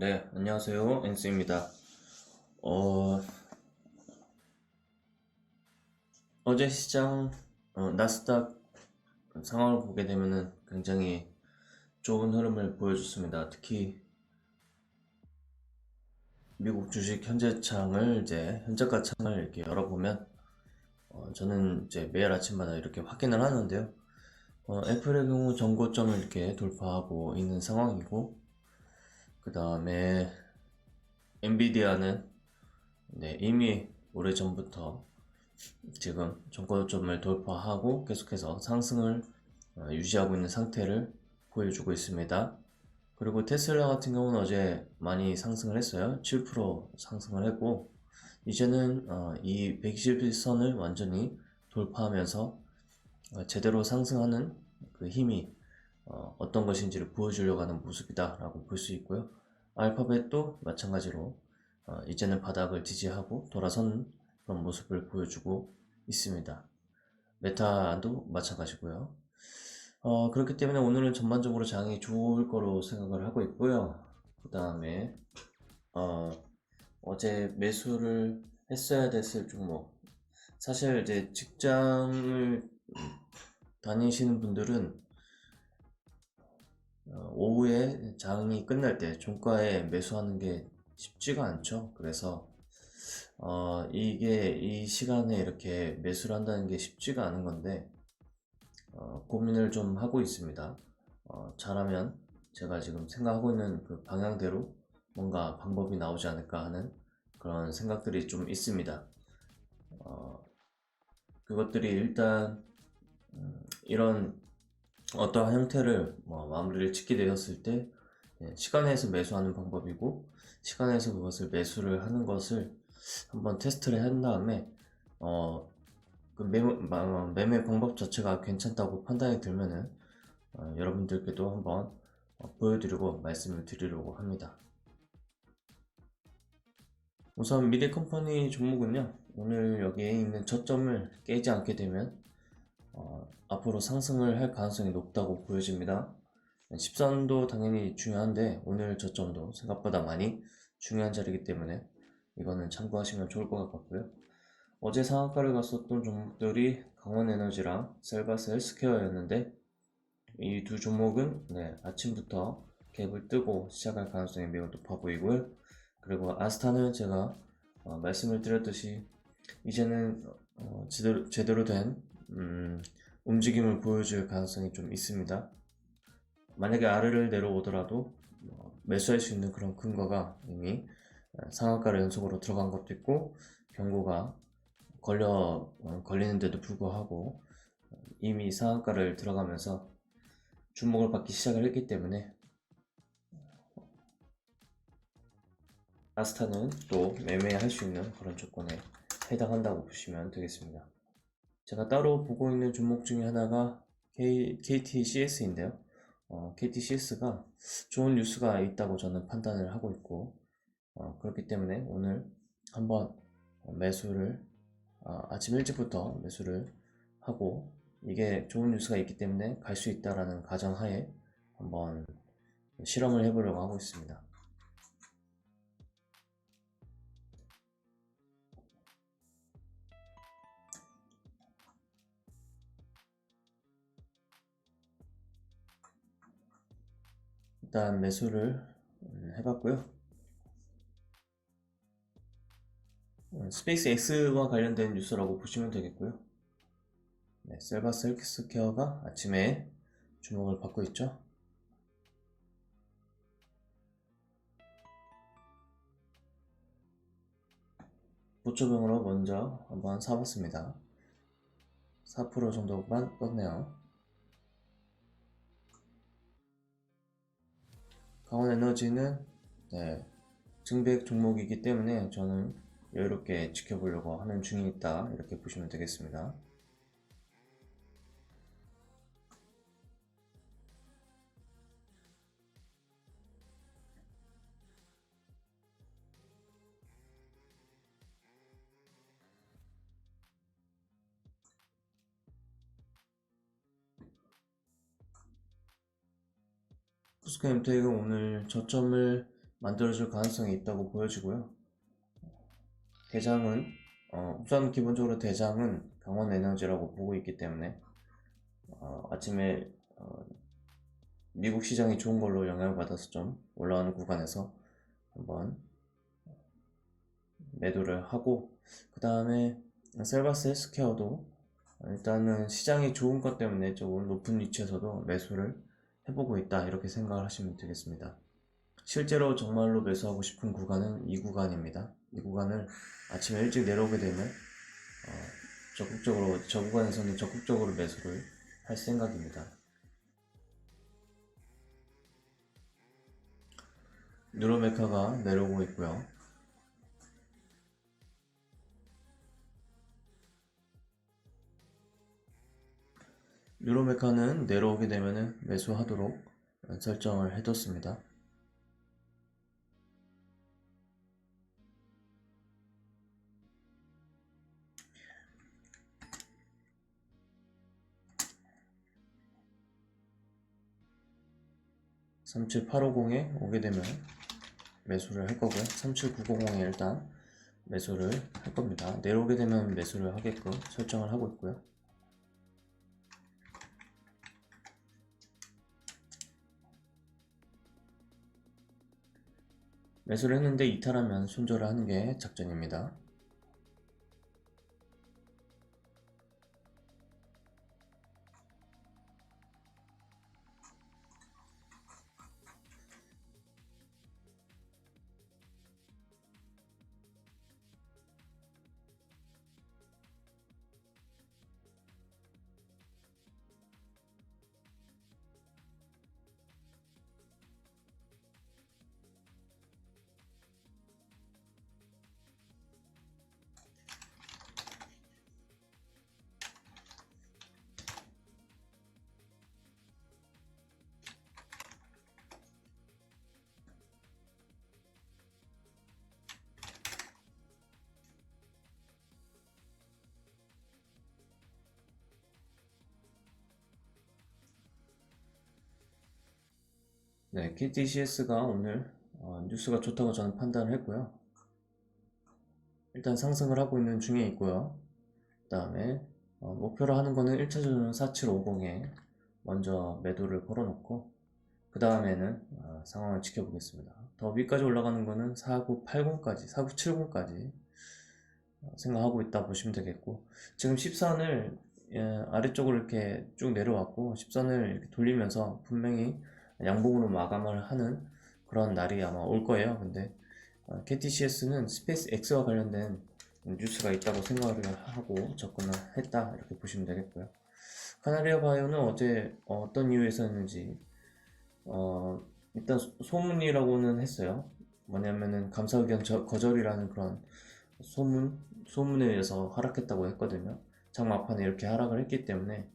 네, 안녕하세요. 엔스입니다. 어, 어제 시장, 나스닥 상황을 보게 되면은 굉장히 좋은 흐름을 보여줬습니다. 특히 미국 주식 현재가 창을 이렇게 열어보면, 저는 이제 매일 아침마다 이렇게 확인을 하는데요. 애플의 경우 전고점을 이렇게 돌파하고 있는 상황이고, 그 다음에 엔비디아는 네, 이미 오래전부터 지금 전고점을 돌파하고 계속해서 상승을 유지하고 있는 상태를 보여주고 있습니다. 그리고 테슬라 같은 경우는 어제 많이 상승을 했어요. 7% 상승을 했고 이제는 이 120일선을 완전히 돌파하면서 제대로 상승하는 그 힘이 어떤 것인지를 보여주려고 하는 모습이다 라고 볼 수 있고요. 알파벳도 마찬가지로 이제는 바닥을 지지하고 돌아서는 그런 모습을 보여주고 있습니다. 메타도 마찬가지고요. 그렇기 때문에 오늘은 전반적으로 장이 좋을 거로 생각을 하고 있고요. 그 다음에 어제 매수를 했어야 됐을 종목, 사실 이제 직장을 다니시는 분들은 오후에 장이 끝날 때 종가에 매수하는 게 쉽지가 않죠. 그래서 이게 이 시간에 이렇게 매수를 한다는 게 쉽지가 않은 건데 고민을 좀 하고 있습니다. 잘하면 제가 지금 생각하고 있는 그 방향대로 뭔가 방법이 나오지 않을까 하는 그런 생각들이 좀 있습니다. 그것들이 일단 이런 어떠한 형태를 마무리를 짓게 되었을 때 시간에서 매수하는 방법이고, 시간에서 그것을 매수를 하는 것을 한번 테스트를 한 다음에 그 매매 방법 자체가 괜찮다고 판단이 들면은 여러분들께도 한번 보여드리고 말씀을 드리려고 합니다. 우선 미래컴퍼니 종목은요, 오늘 여기에 있는 저점을 깨지 않게 되면 앞으로 상승을 할 가능성이 높다고 보여집니다. 13도 당연히 중요한데 오늘 저점도 생각보다 많이 중요한 자리이기 때문에 이거는 참고하시면 좋을 것 같고요. 어제 상한가를 갔었던 종목들이 강원에너지랑 셀바스 헬스케어였는데 이 두 종목은 아침부터 갭을 뜨고 시작할 가능성이 매우 높아 보이고요. 그리고 아스타는 제가 말씀을 드렸듯이 이제는 제대로 된 움직임을 보여줄 가능성이 좀 있습니다. 만약에 아래를 내려오더라도 매수할 수 있는 그런 근거가 이미 상한가를 연속으로 들어간 것도 있고, 경고가 걸리는데도 불구하고 이미 상한가를 들어가면서 주목을 받기 시작을 했기 때문에 아스타는 또 매매할 수 있는 그런 조건에 해당한다고 보시면 되겠습니다. 제가 따로 보고 있는 종목 중에 하나가 KTCS인데요. KTCS가 좋은 뉴스가 있다고 저는 판단을 하고 있고, 그렇기 때문에 오늘 한번 매수를 아침 일찍부터 매수를 하고, 이게 좋은 뉴스가 있기 때문에 갈 수 있다라는 가정하에 한번 실험을 해보려고 하고 있습니다. 일단 매수를 해봤고요. 스페이스 X와 관련된 뉴스라고 보시면 되겠고요. 셀바스 헬스케어가 아침에 주목을 받고 있죠. 보초병으로 먼저 한번 사봤습니다. 4% 정도만 떴네요. 강원에너지는 증백 종목이기 때문에 저는 여유롭게 지켜보려고 하는 중이 있다, 이렇게 보시면 되겠습니다. 포스코엠텍은 오늘 저점을 만들어질 가능성이 있다고 보여지고요. 대장은 우선 기본적으로 대장은 강원에너지라고 보고 있기 때문에 아침에 미국 시장이 좋은 걸로 영향을 받아서 좀 올라가는 구간에서 한번 매도를 하고, 그 다음에 셀바스 헬스케어도 일단은 시장이 좋은 것 때문에 조금 높은 위치에서도 매수를 해보고 있다, 이렇게 생각을 하시면 되겠습니다. 실제로 정말로 매수하고 싶은 구간은 이 구간입니다. 이 구간을 아침에 일찍 내려오게 되면 적극적으로, 저 구간에서는 적극적으로 매수를 할 생각입니다. 뉴로메카가 내려오고 있고요. 뉴로메카는 내려오게 되면 매수하도록 설정을 해뒀습니다. (37850에) 오게 되면 매수를 할 거고요. 37950에 일단 매수를 할 겁니다. 내려오게 되면 매수를 하게끔 설정을 하고 있고요. 매수를 했는데 이탈하면 손절을 하는 게 작전입니다. 네, KTCS가 오늘 뉴스가 좋다고 저는 판단을 했고요. 일단 상승을 하고 있는 중에 있고요. 그 다음에 목표로 하는 거는 1차전은 4750에 먼저 매도를 걸어놓고, 그 다음에는 상황을 지켜보겠습니다. 더 위까지 올라가는 거는 4980까지, 4970까지 생각하고 있다 보시면 되겠고, 지금 10선을 아래쪽으로 이렇게 쭉 내려왔고 10선을 이렇게 돌리면서 분명히 양봉으로 마감을 하는 그런 날이 아마 올 거예요. 근데 KTCS는 스페이스 X와 관련된 뉴스가 있다고 생각을 하고 접근을 했다, 이렇게 보시면 되겠고요. 카나리아 바이오는 어제 어떤 이유에서였는지 일단 소문이라고는 했어요. 뭐냐면은 감사 의견 거절이라는 그런 소문에 의해서 하락했다고 했거든요. 장막판에 이렇게 하락을 했기 때문에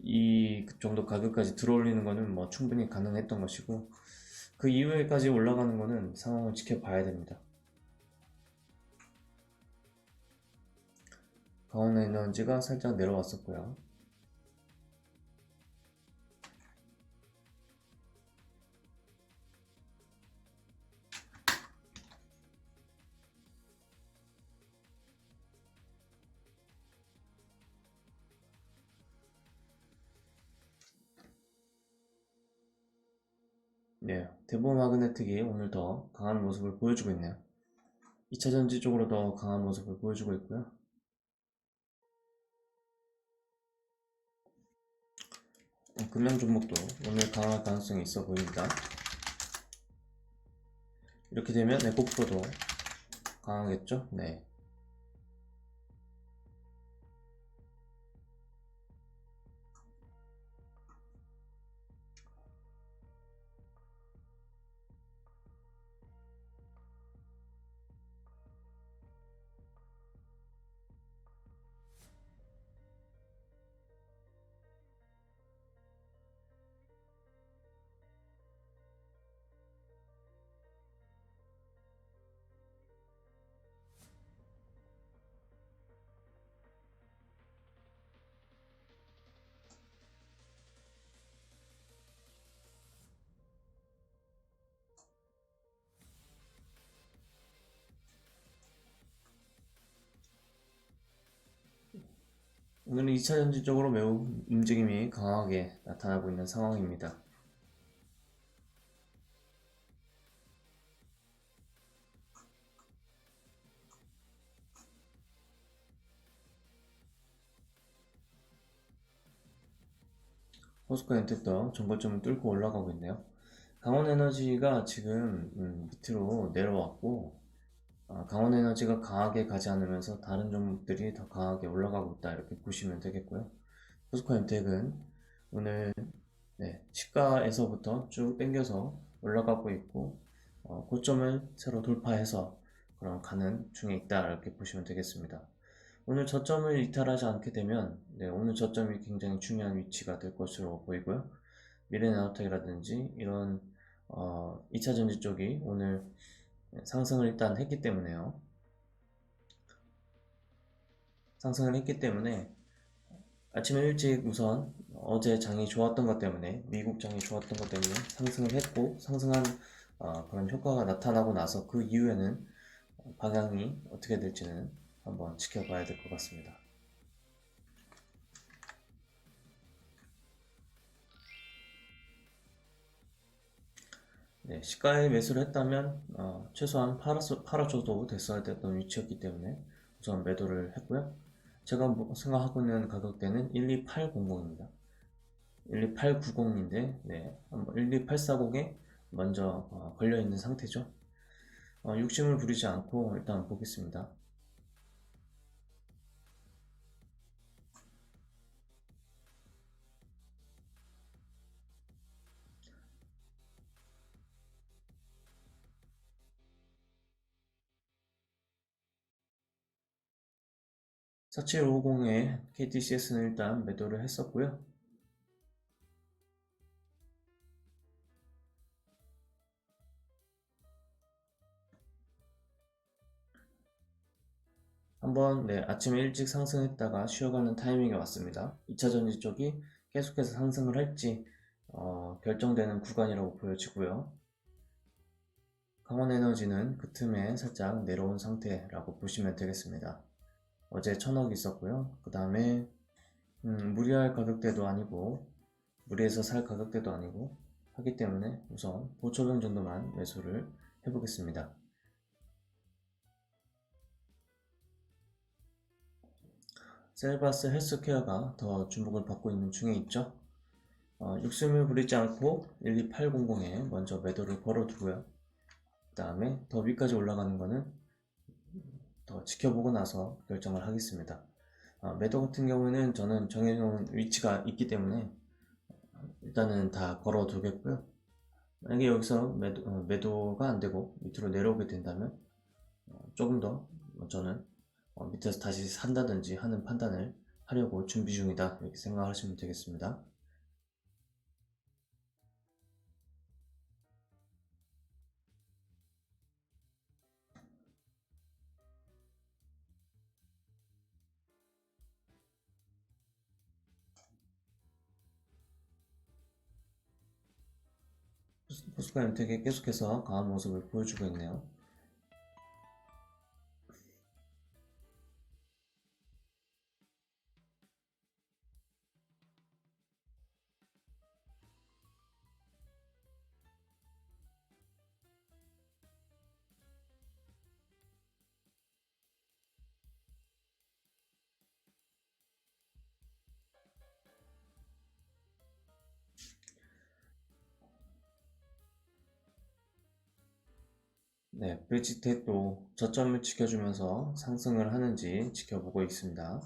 이 정도 가격까지 들어올리는 거는 뭐 충분히 가능했던 것이고, 그 이후에까지 올라가는 거는 상황을 지켜봐야 됩니다. 강원에너지가 살짝 내려왔었고요. 네, 대부분 마그네틱이 오늘 더 강한 모습을 보여주고 있네요. 2차전지 쪽으로 더 강한 모습을 보여주고 있고요. 금양 종목도 오늘 강할 가능성이 있어 보입니다. 이렇게 되면 에코프로도 강하겠죠? 네. 오늘은 2차 전지적으로 매우 움직임이 강하게 나타나고 있는 상황입니다. 포스코엔텍도 정고점을 뚫고 올라가고 있네요. 강원에너지가 지금 밑으로 내려왔고, 강원에너지가 강하게 가지 않으면서 다른 종목들이 더 강하게 올라가고 있다, 이렇게 보시면 되겠고요. 포스코엔텍은 오늘 시가에서부터 쭉 당겨서 올라가고 있고, 고점을 새로 돌파해서 그런 가는 중에 있다, 이렇게 보시면 되겠습니다. 오늘 저점을 이탈하지 않게 되면 오늘 저점이 굉장히 중요한 위치가 될 것으로 보이고요. 미래나노텍이라든지 이런 2차 전지 쪽이 오늘 상승을 일단 했기 때문에요. 상승을 했기 때문에 아침에 일찍 우선 어제 장이 좋았던 것 때문에, 미국 장이 좋았던 것 때문에 상승을 했고, 상승한 그런 효과가 나타나고 나서 그 이후에는 방향이 어떻게 될지는 한번 지켜봐야 될 것 같습니다. 시가에 매수를 했다면 최소한 팔아줘도 됐어야 됐던 위치였기 때문에 우선 매도를 했고요. 제가 생각하고 있는 가격대는 12800입니다. 12890인데 12840에 먼저 걸려있는 상태죠. 욕심을 부리지 않고 일단 보겠습니다. 사7 5 0에 KTCS는 일단 매도를 했었고요. 한번 아침에 일찍 상승했다가 쉬어가는 타이밍이 왔습니다. 2차 전지 쪽이 계속해서 상승을 할지 결정되는 구간이라고 보여지고요. 강원에너지는 그 틈에 살짝 내려온 상태라고 보시면 되겠습니다. 어제 1000억 있었고요. 그 다음에 무리할 가격대도 아니고 무리해서 살 가격대도 아니고 하기 때문에 우선 보초병 정도만 매수를 해보겠습니다. 셀바스 헬스케어가 더 주목을 받고 있는 중에 있죠. 욕심을 부리지 않고 12800에 먼저 매도를 걸어두고요. 그 다음에 더 위까지 올라가는 거는 더 지켜보고 나서 결정을 하겠습니다. 매도 같은 경우에는 저는 정해놓은 위치가 있기 때문에 일단은 다 걸어두겠고요. 만약에 여기서 매도가 안되고 밑으로 내려오게 된다면 조금 더 저는 밑에서 다시 산다든지 하는 판단을 하려고 준비 중이다, 이렇게 생각하시면 되겠습니다. 포스코 엔텍이 계속해서 강한 모습을 보여주고 있네요. 브릿지텍도 저점을 지켜주면서 상승을 하는지 지켜보고 있습니다.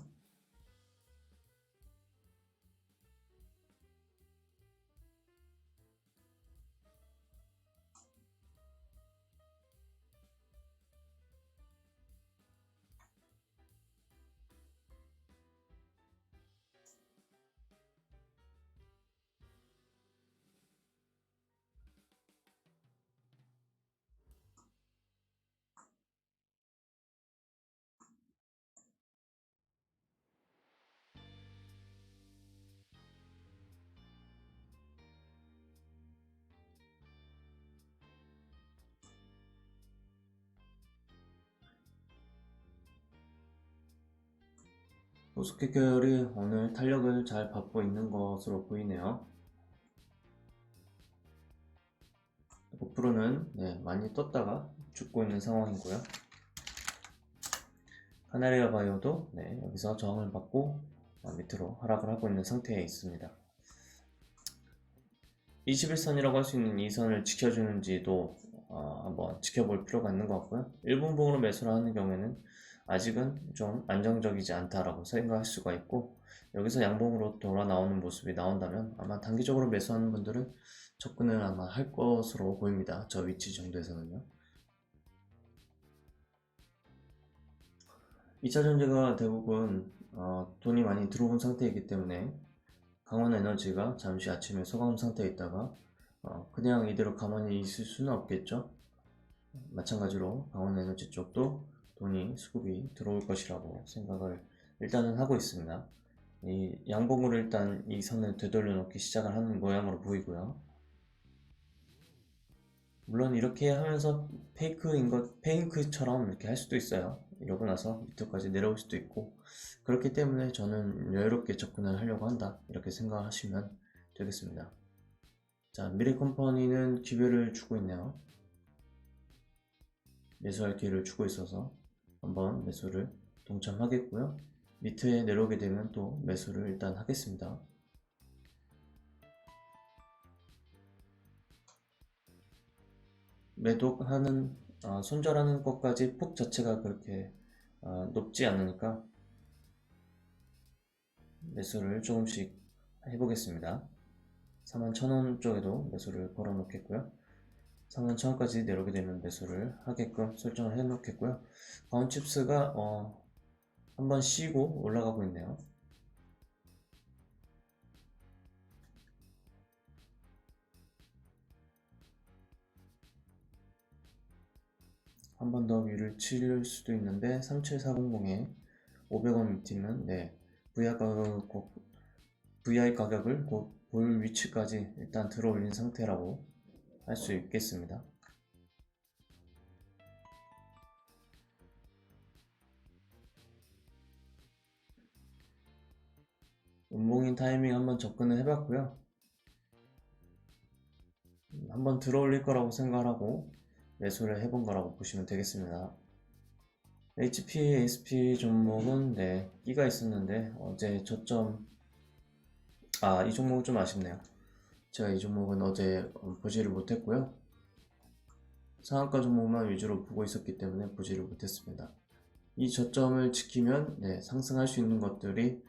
보스켓 계열이 오늘 탄력을 잘 받고 있는 것으로 보이네요. 5%는 많이 떴다가 죽고 있는 상황이고요. 카나리아 바이오도 여기서 저항을 받고 밑으로 하락을 하고 있는 상태에 있습니다. 21선이라고 할 수 있는 이 선을 지켜주는지도 한번 지켜볼 필요가 있는 것 같고요. 1분봉으로 매수를 하는 경우에는 아직은 좀 안정적이지 않다라고 생각할 수가 있고, 여기서 양봉으로 돌아 나오는 모습이 나온다면 아마 단기적으로 매수하는 분들은 접근을 아마 할 것으로 보입니다. 저 위치 정도에서는요. 2차전지가 대부분 돈이 많이 들어온 상태이기 때문에 강원에너지가 잠시 아침에 소강 상태에 있다가 그냥 이대로 가만히 있을 수는 없겠죠. 마찬가지로 강원에너지 쪽도 돈이 수급이 들어올 것이라고 생각을 일단은 하고 있습니다. 이 양봉으로 일단 이 선을 되돌려 놓기 시작을 하는 모양으로 보이고요. 물론 이렇게 하면서 페이크처럼 이렇게 할 수도 있어요. 이러고 나서 밑으로까지 내려올 수도 있고, 그렇기 때문에 저는 여유롭게 접근을 하려고 한다, 이렇게 생각하시면 되겠습니다. 자, 미래컴퍼니는 기회를 주고 있네요. 매수할 기회를 주고 있어서 한번 매수를 동참하겠고요. 밑에 내려오게 되면 또 매수를 일단 하겠습니다. 매도하는 손절하는 것까지 폭 자체가 그렇게 높지 않으니까 매수를 조금씩 해보겠습니다. 41,000원 쪽에도 매수를 걸어 놓겠고요. 41,000원까지 내려오게 되면 매수를 하게끔 설정을 해 놓겠고요. 가온칩스가 한번 쉬고 올라가고 있네요. 한 번 더 위를 칠 수도 있는데 37400에 500원 밑이면 VI 가격을 곧 볼 위치까지 일단 들어올린 상태라고 할 수 있겠습니다. 음봉인 타이밍 한번 접근을 해봤고요. 한번 들어올릴 거라고 생각하고 매수를 해본 거라고 보시면 되겠습니다. HP, SP 종목은 끼가 있었는데 어제 저점, 이 종목은 좀 아쉽네요. 제가 이 종목은 어제 보지를 못했고요. 상한가 종목만 위주로 보고 있었기 때문에 보지를 못했습니다. 이 저점을 지키면 상승할 수 있는 것들이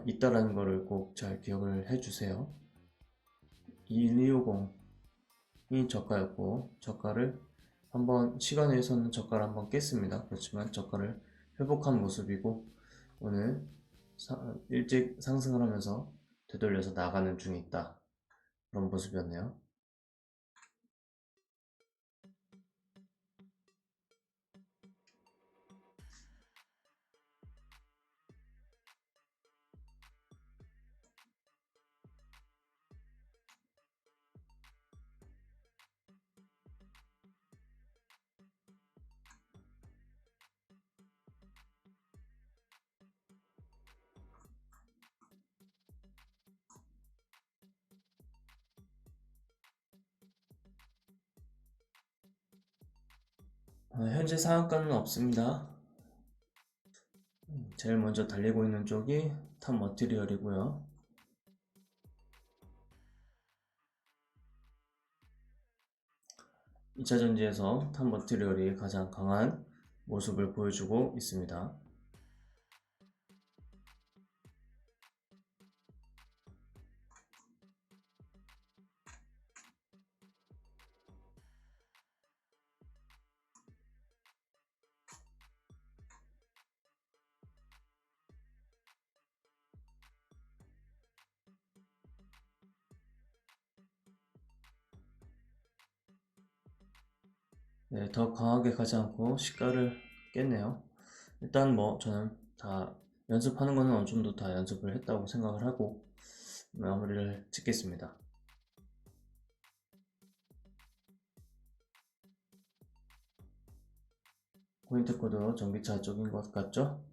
있다라는 것을 꼭 잘 기억을 해주세요. 2150이 저가였고, 저가를 한번 시간에서는 저가를 한번 깼습니다. 그렇지만 저가를 회복한 모습이고, 오늘 일찍 상승을 하면서 되돌려서 나가는 중에 있다, 그런 모습이었네요. 현재 상한가는 없습니다. 제일 먼저 달리고 있는 쪽이 탑 머티리얼이고요. 2차전지에서 탑 머티리얼이 가장 강한 모습을 보여주고 있습니다. 더 강하게 가지 않고 시가를 깼네요. 일단 저는 다 연습하는 거는 어느 정도 다 연습을 했다고 생각을 하고 마무리를 짓겠습니다. 포인트 코드 전기차 쪽인 것 같죠?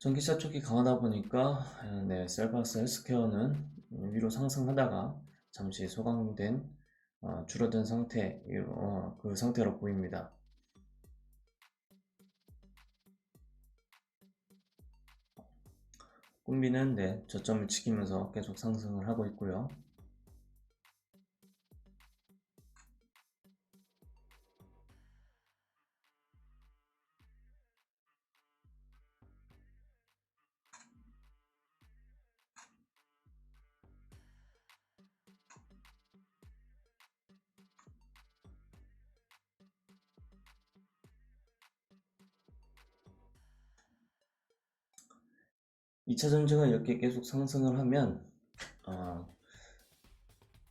전기차 쪽이 강하다 보니까 네, 셀바스 헬스케어는 위로 상승하다가 잠시 소강된 줄어든 상태 그 상태로 보입니다. 꿈비는 네, 저점을 지키면서 계속 상승을 하고 있고요. 2차 전지가 이렇게 계속 상승을 하면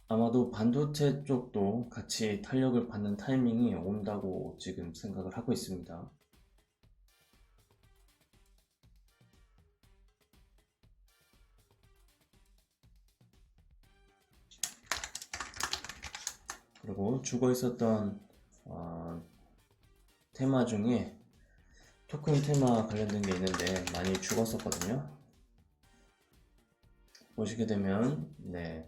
아마도 반도체 쪽도 같이 탄력을 받는 타이밍이 온다고 지금 생각을 하고 있습니다. 그리고 죽어 있었던 테마 중에 토큰 테마 관련된 게 있는데 많이 죽었었거든요. 보시게 되면 네,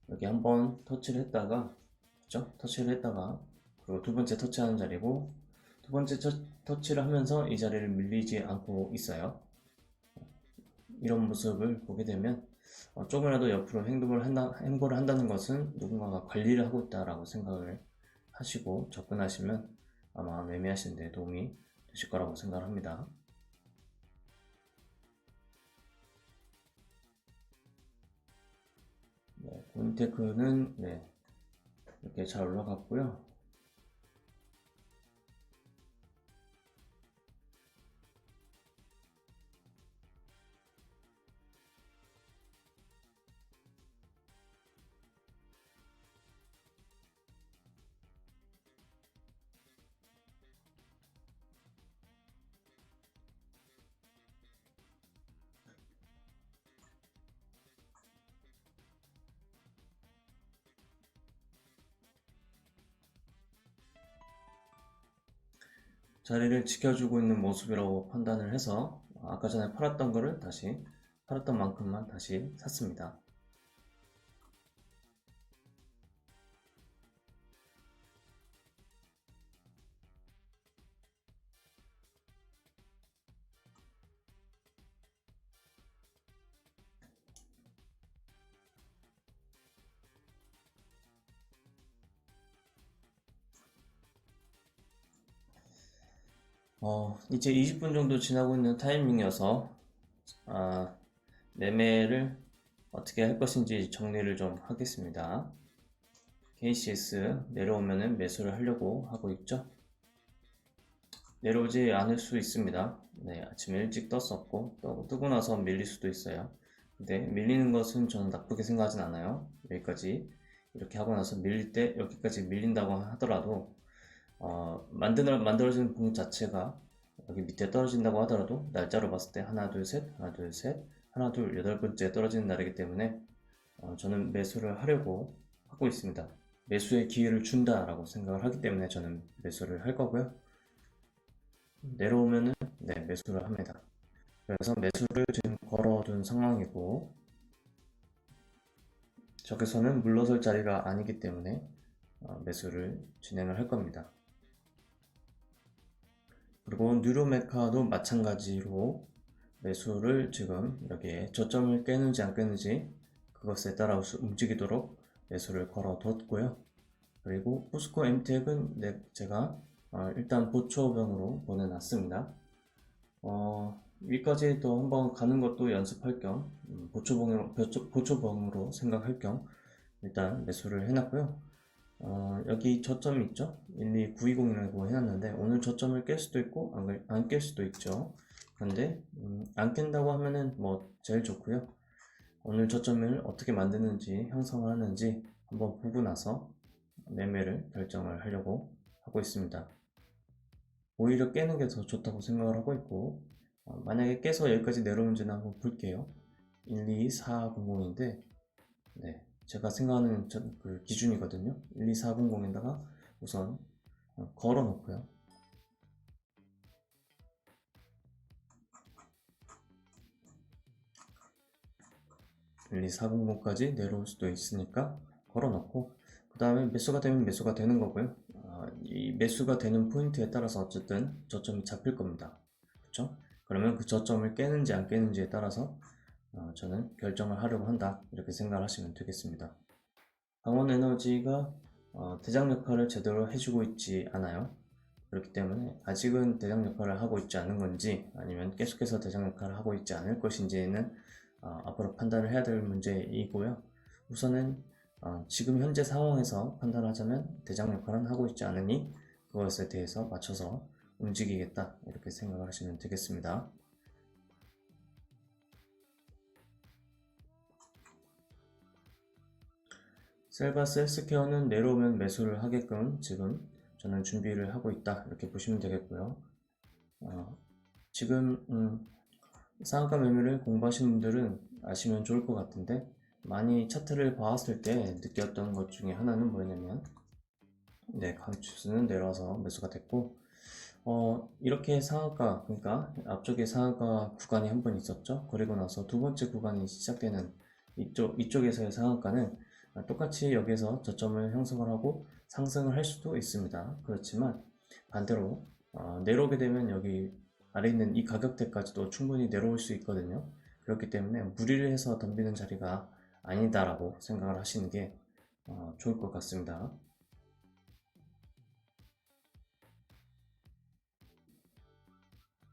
여기 한번 터치를 했다가 그죠? 터치를 했다가 그리고 두 번째 터치하는 자리고 두 번째 터치를 하면서 이 자리를 밀리지 않고 있어요. 이런 모습을 보게 되면 조금이라도 옆으로 행보를 한다는 것은 누군가가 관리를 하고 있다라고 생각을 하시고 접근하시면 아마 매매하시는 데 도움이 되실 거라고 생각을 합니다. 네, 고인테크는 네, 이렇게 잘 올라갔고요. 자리를 지켜주고 있는 모습이라고 판단을 해서 아까 전에 팔았던 거를 다시 팔았던 만큼만 다시 샀습니다. 이제 20분 정도 지나고 있는 타이밍이어서 매매를 어떻게 할 것인지 정리를 좀 하겠습니다. KCS 내려오면은 매수를 하려고 하고 있죠. 내려오지 않을 수 있습니다. 네, 아침에 일찍 떴었고 뜨고 나서 밀릴 수도 있어요. 근데 밀리는 것은 저는 나쁘게 생각하진 않아요. 여기까지 이렇게 하고 나서 밀릴 때 여기까지 밀린다고 하더라도 만들어지는 봉 자체가 여기 밑에 떨어진다고 하더라도 날짜로 봤을 때 하나 둘 셋 하나 둘 셋 하나 둘 여덟 번째 떨어지는 날이기 때문에 저는 매수를 하려고 하고 있습니다. 매수의 기회를 준다라고 생각을 하기 때문에 저는 매수를 할 거고요. 내려오면은 네, 매수를 합니다. 그래서 매수를 지금 걸어둔 상황이고 저기서는 물러설 자리가 아니기 때문에 매수를 진행을 할 겁니다. 그리고 뉴로메카도 마찬가지로 매수를 지금 여기에 저점을 깨는지 안 깨는지 그것에 따라 움직이도록 매수를 걸어뒀고요. 그리고 포스코 MTEC은 제가 일단 보초병으로 보내놨습니다. 위까지 또 한번 가는 것도 연습할 겸 보초병으로 생각할 겸 일단 매수를 해놨고요. 여기 저점 있죠? 12920이라고 해놨는데 오늘 저점을 깰 수도 있고 안 깰 수도 있죠. 그런데 안 깬다고 하면은 뭐 제일 좋고요. 오늘 저점을 어떻게 만드는지 형성을 하는지 한번 보고 나서 매매를 결정을 하려고 하고 있습니다. 오히려 깨는 게 더 좋다고 생각을 하고 있고 만약에 깨서 여기까지 내려오는지는 한번 볼게요. 12400인데 네, 제가 생각하는 그 기준이거든요. 12400에다가 우선 걸어 놓고요. 12400까지 내려올 수도 있으니까 걸어놓고, 그 다음에 매수가 되면 매수가 되는 거고요. 이 매수가 되는 포인트에 따라서 어쨌든 저점이 잡힐 겁니다. 그렇죠? 그러면 그 저점을 깨는지 안 깨는지에 따라서 저는 결정을 하려고 한다, 이렇게 생각을 하시면 되겠습니다. 강원에너지가 대장 역할을 제대로 해주고 있지 않아요. 그렇기 때문에 아직은 대장 역할을 하고 있지 않은 건지, 아니면 계속해서 대장 역할을 하고 있지 않을 것인지는 앞으로 판단을 해야 될 문제이고요. 우선은 지금 현재 상황에서 판단하자면 대장 역할은 하고 있지 않으니 그것에 대해서 맞춰서 움직이겠다, 이렇게 생각을 하시면 되겠습니다. 셀바스 헬스케어는 내려오면 매수를 하게끔 지금 저는 준비를 하고 있다, 이렇게 보시면 되겠고요. 지금 상한가 매매를 공부하시는 분들은 아시면 좋을 것 같은데, 많이 차트를 봐왔을 때 느꼈던 것 중에 하나는 뭐냐면, 강추수는 내려와서 매수가 됐고, 이렇게 상한가, 그러니까 앞쪽에 상한가 구간이 한 번 있었죠. 그리고 나서 두 번째 구간이 시작되는 이쪽에서의 상한가는 똑같이 여기에서 저점을 형성을 하고 상승을 할 수도 있습니다. 그렇지만 반대로 내려오게 되면 여기 아래 있는 이 가격대까지도 충분히 내려올 수 있거든요. 그렇기 때문에 무리를 해서 덤비는 자리가 아니다라고 생각을 하시는 게 좋을 것 같습니다.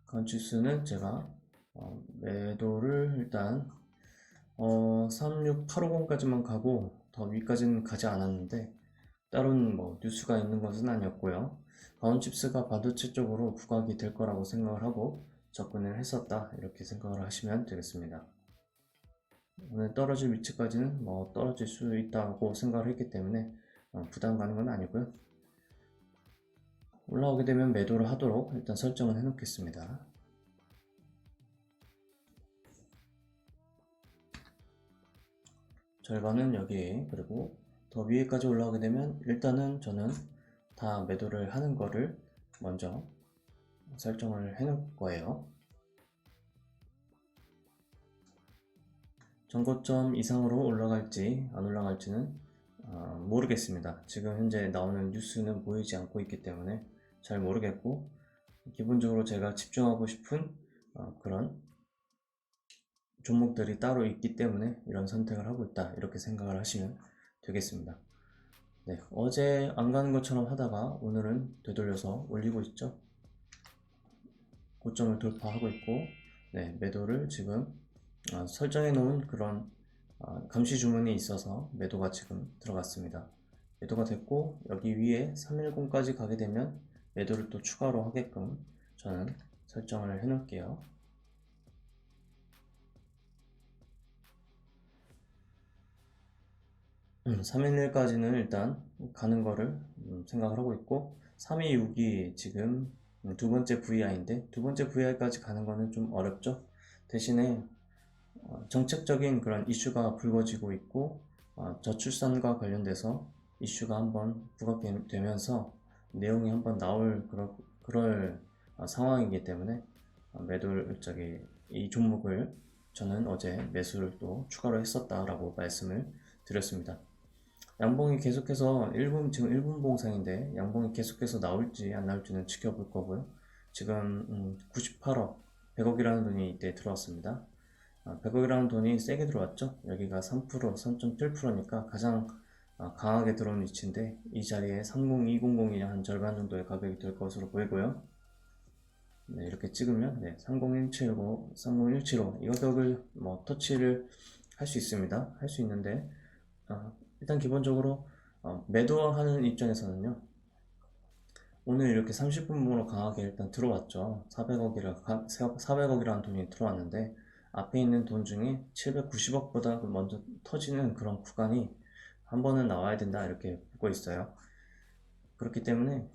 건지수는 제가 매도를 일단 36850까지만 가고 더 위까지는 가지 않았는데, 다른 뉴스가 있는 것은 아니었고요. 바운칩스가 반도체 쪽으로 부각이 될 거라고 생각을 하고 접근을 했었다, 이렇게 생각을 하시면 되겠습니다. 오늘 떨어질 위치까지는 떨어질 수 있다고 생각을 했기 때문에 부담 가는 건 아니고요. 올라오게 되면 매도를 하도록 일단 설정을 해 놓겠습니다. 절반은 여기, 그리고 더 위에까지 올라오게 되면 일단은 저는 다 매도를 하는 거를 먼저 설정을 해 놓을 거예요. 전고점 이상으로 올라갈지 안 올라갈지는 모르겠습니다. 지금 현재 나오는 뉴스는 보이지 않고 있기 때문에 잘 모르겠고, 기본적으로 제가 집중하고 싶은 그런 종목들이 따로 있기 때문에 이런 선택을 하고 있다, 이렇게 생각을 하시면 되겠습니다. 어제 안 가는 것처럼 하다가 오늘은 되돌려서 올리고 있죠. 고점을 돌파하고 있고, 매도를 지금 설정해 놓은 그런 감시 주문이 있어서 매도가 지금 들어갔습니다. 매도가 됐고, 여기 위에 310까지 가게 되면 매도를 또 추가로 하게끔 저는 설정을 해 놓을게요. 311까지는 일단 가는 거를 생각을 하고 있고, 326이 지금 두 번째 VI인데, 두 번째 VI까지 가는 거는 좀 어렵죠. 대신에 정책적인 그런 이슈가 불거지고 있고, 저출산과 관련돼서 이슈가 한번 부각되면서 내용이 한번 나올 그럴 상황이기 때문에 매도를 이 종목을 저는 어제 매수를 또 추가로 했었다라고 말씀을 드렸습니다. 양봉이 계속해서 지금 1분 봉상인데 양봉이 계속해서 나올지 안 나올지는 지켜볼 거고요. 지금 98억, 100억이라는 돈이 이때 들어왔습니다. 100억이라는 돈이 세게 들어왔죠. 여기가 3%, 3.7%니까 가장 강하게 들어온 위치인데, 이 자리에 30200이 한 절반 정도의 가격이 될 것으로 보이고요. 이렇게 찍으면 30175, 30175 이 가격을 터치를 할 수 있습니다. 할 수 있는데, 일단 기본적으로 매도하는 입장에서는요, 오늘 이렇게 30분봉으로 강하게 일단 들어왔죠. 400억이라는 돈이 들어왔는데, 앞에 있는 돈 중에 790억보다 먼저 터지는 그런 구간이 한 번은 나와야 된다, 이렇게 보고 있어요. 그렇기 때문에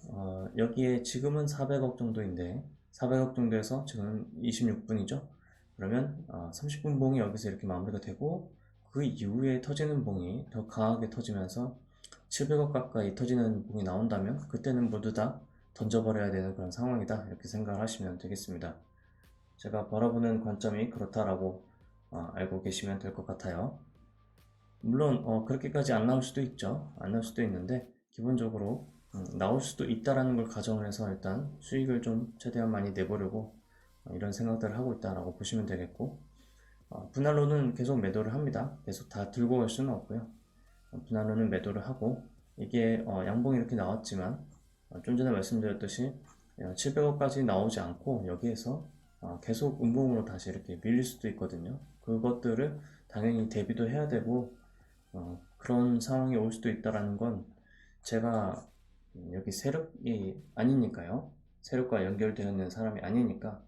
여기에 지금은 400억 정도인데, 400억 정도에서 지금 26분이죠. 그러면 30분 봉이 여기서 이렇게 마무리가 되고, 그 이후에 터지는 봉이 더 강하게 터지면서 700억 가까이 터지는 봉이 나온다면, 그때는 모두 다 던져버려야 되는 그런 상황이다, 이렇게 생각을 하시면 되겠습니다. 제가 바라보는 관점이 그렇다라고 알고 계시면 될 것 같아요. 물론 그렇게까지 안 나올 수도 있죠. 안 나올 수도 있는데 기본적으로 나올 수도 있다라는 걸 가정을 해서 일단 수익을 좀 최대한 많이 내보려고 이런 생각들을 하고 있다라고 보시면 되겠고, 분할로는 계속 매도를 합니다. 계속 다 들고 갈 수는 없고요. 분할로는 매도를 하고, 이게 양봉이 이렇게 나왔지만 좀 전에 말씀드렸듯이 700억까지 나오지 않고 여기에서 계속 음봉으로 다시 이렇게 밀릴 수도 있거든요. 그것들을 당연히 대비도 해야 되고, 그런 상황이 올 수도 있다라는 건 제가 여기 세력이 아니니까요. 세력과 연결되어 있는 사람이 아니니까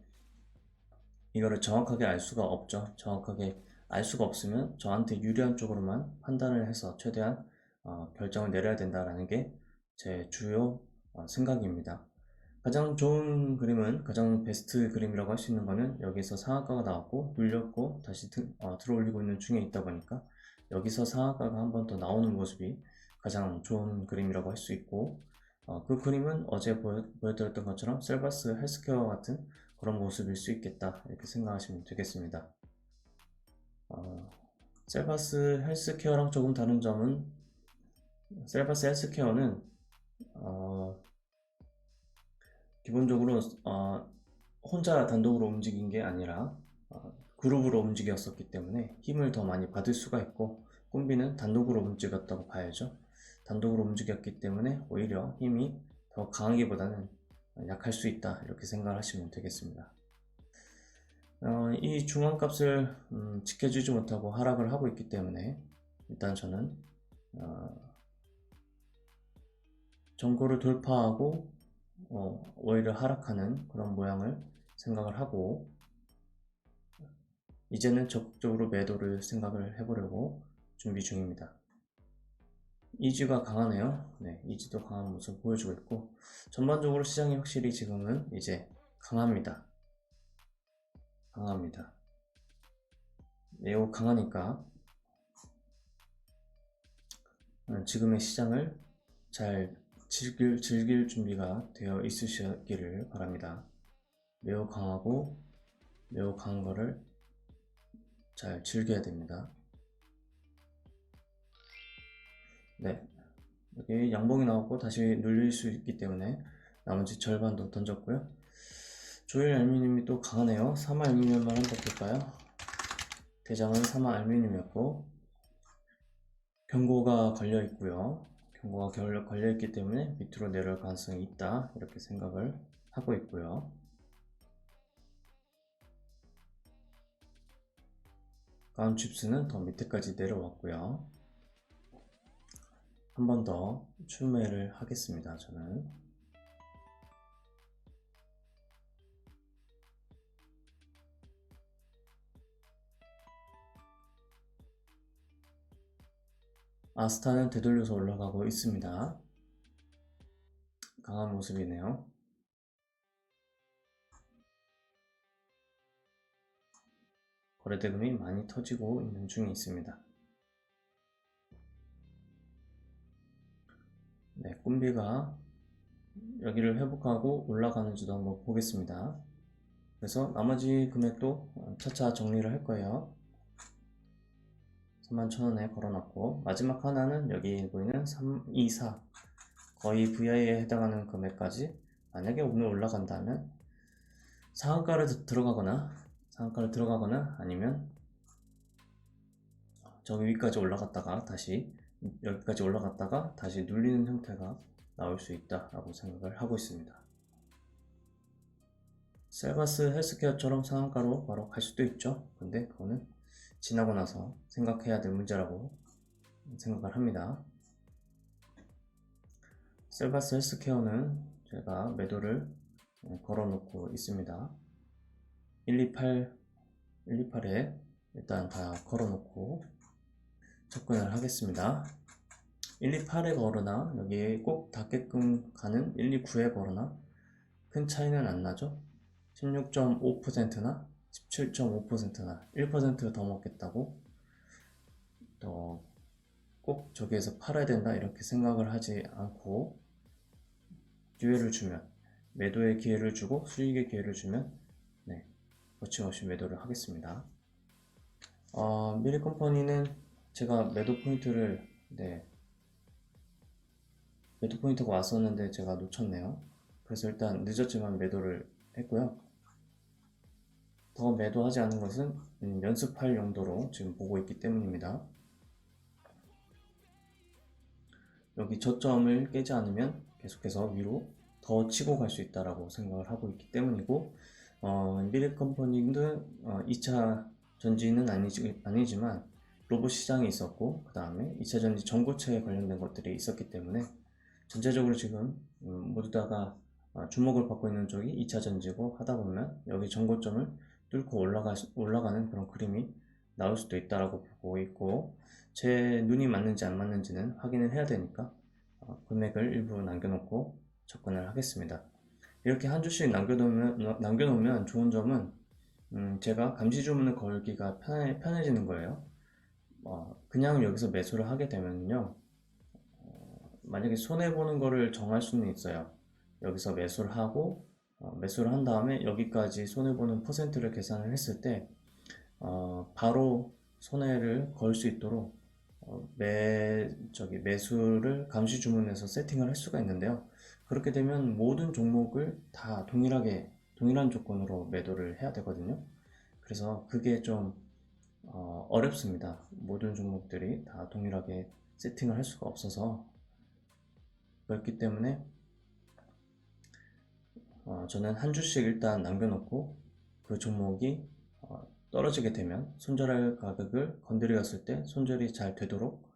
이거를 정확하게 알 수가 없죠. 정확하게 알 수가 없으면 저한테 유리한 쪽으로만 판단을 해서 최대한 결정을 내려야 된다라는 게 제 주요 생각입니다. 가장 좋은 그림은, 가장 베스트 그림이라고 할 수 있는 거는 여기서 상한가가 나왔고 눌렸고 다시 들어올리고 있는 중에 있다 보니까 여기서 상한가가 한 번 더 나오는 모습이 가장 좋은 그림이라고 할 수 있고, 그 그림은 어제 보여드렸던 것처럼 셀바스 헬스케어 같은 그런 모습일 수 있겠다 이렇게 생각하시면 되겠습니다. 셀바스 헬스케어랑 조금 다른 점은, 셀바스 헬스케어는 기본적으로 혼자 단독으로 움직인 게 아니라 그룹으로 움직였었기 때문에 힘을 더 많이 받을 수가 있고, 꿈비는 단독으로 움직였다고 봐야죠. 단독으로 움직였기 때문에 오히려 힘이 더 강하기보다는 약할 수 있다 이렇게 생각을 하시면 되겠습니다. 이 중앙값을 지켜주지 못하고 하락을 하고 있기 때문에 일단 저는 전고를 돌파하고 오히려 하락하는 그런 모양을 생각을 하고, 이제는 적극적으로 매도를 생각을 해보려고 준비 중입니다. 이지가 강하네요. 네, 이지도 강한 모습 보여주고 있고, 전반적으로 시장이 확실히 지금은 이제 강합니다. 강합니다. 매우 강하니까 지금의 시장을 잘 즐길 준비가 되어 있으시기를 바랍니다. 매우 강하고 매우 강한 거를 잘 즐겨야 됩니다. 네, 여기 양봉이 나왔고 다시 눌릴 수 있기 때문에 나머지 절반도 던졌고요. 조일 알루미늄이 또 강하네요. 사마 알루미늄만 한번 볼까요? 대장은 사마 알루미늄이었고 경고가 걸려 있고요. 경고가 걸려 있기 때문에 밑으로 내려올 가능성이 있다 이렇게 생각을 하고 있고요. 가운칩스는 더 밑에까지 내려왔고요. 한 번 더 추매를 하겠습니다. 저는 아스타는 되돌려서 올라가고 있습니다. 강한 모습이네요. 거래대금이 많이 터지고 있는 중에 있습니다. 네, 꿈비가 여기를 회복하고 올라가는지도 한번 보겠습니다. 그래서 나머지 금액도 차차 정리를 할 거예요. 31,000원에 걸어놨고, 마지막 하나는 여기 보이는 324, 거의 VI에 해당하는 금액까지 만약에 오늘 올라간다면 상한가를 들어가거나 아니면 저기 위까지 올라갔다가 다시 여기까지 올라갔다가 다시 눌리는 형태가 나올 수 있다라고 생각을 하고 있습니다. 셀바스 헬스케어처럼 상한가로 바로 갈 수도 있죠. 근데 그거는 지나고 나서 생각해야 될 문제라고 생각을 합니다. 셀바스 헬스케어는 제가 매도를 걸어 놓고 있습니다. 128에 일단 다 걸어 놓고 접근을 하겠습니다. 128에 걸으나 여기 꼭 닿게끔 가는 129에 걸으나 큰 차이는 안 나죠. 16.5%나 17.5%나 1%더 먹겠다고 또 꼭 저기에서 팔아야 된다 이렇게 생각을 하지 않고, 기회를 주면, 매도의 기회를 주고 수익의 기회를 주면 거침없이 매도를 하겠습니다. 미래컴퍼니는 제가 매도 포인트를, 매도 포인트가 왔었는데 제가 놓쳤네요. 그래서 일단 늦었지만 매도를 했고요. 더 매도하지 않은 것은 연습할 용도로 지금 보고 있기 때문입니다. 여기 저점을 깨지 않으면 계속해서 위로 더 치고 갈 수 있다라고 생각을 하고 있기 때문이고, 미래컴퍼니는 2차 전지는 아니지만 로봇 시장이 있었고, 그 다음에 2차 전지 전고체에 관련된 것들이 있었기 때문에 전체적으로 지금 모두 다가 주목을 받고 있는 쪽이 2차 전지고, 하다 보면 여기 전고점을 뚫고 올라가는 그런 그림이 나올 수도 있다라고 보고 있고, 제 눈이 맞는지 안 맞는지는 확인을 해야 되니까 금액을 일부 남겨놓고 접근을 하겠습니다. 이렇게 한 주씩 남겨놓으면 좋은 점은 제가 감시 주문을 걸기가 편해지는 거예요. 그냥 여기서 매수를 하게 되면요, 만약에 손해보는 거를 정할 수는 있어요. 여기서 매수를 하고 매수를 한 다음에 여기까지 손해보는 퍼센트를 계산을 했을 때 바로 손해를 걸 수 있도록 매수를 감시 주문해서 세팅을 할 수가 있는데요. 그렇게 되면 모든 종목을 다 동일한 조건으로 매도를 해야 되거든요. 그래서 그게 좀 어렵습니다. 모든 종목들이 다 동일하게 세팅을 할 수가 없어서. 그렇기 때문에 저는 한 주씩 일단 남겨놓고 그 종목이 떨어지게 되면 손절할 가격을 건드렸을 때 손절이 잘 되도록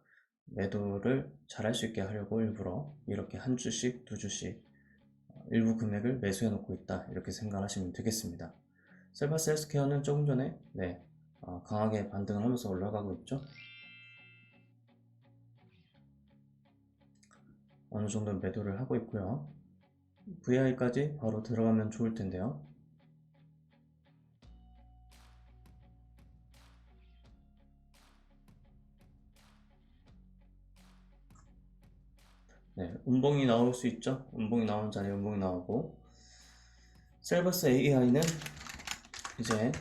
매도를 잘 할 수 있게 하려고 일부러 이렇게 한 주씩 두 주씩 일부 금액을 매수해 놓고 있다, 이렇게 생각하시면 되겠습니다. 셀바스 헬스케어는 조금 전에 강하게 반등을 하면서 올라가고 있죠. 어느 정도 매도를 하고 있고요. VI까지 바로 들어가면 좋을 텐데요. 운봉이 나올 수 있죠. 운봉이 나오는 자리에 운봉이 나오고, 셀버스 AI는 이제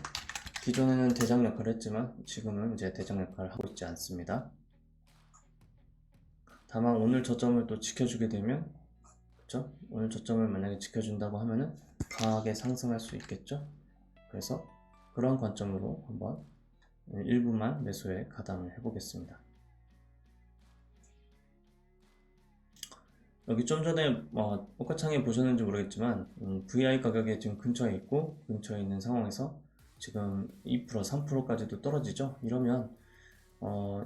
기존에는 대장 역할을 했지만 지금은 이제 대장 역할을 하고 있지 않습니다. 다만 오늘 저점을 또 지켜주게 되면, 그쵸? 오늘 저점을 만약에 지켜준다고 하면은 강하게 상승할 수 있겠죠. 그래서 그런 관점으로 한번 일부만 매수에 가담을 해보겠습니다. 여기 좀 전에 오카창에 보셨는지 모르겠지만 VI 가격이 지금 근처에 있고, 근처에 있는 상황에서 지금 2% 3%까지도 떨어지죠. 이러면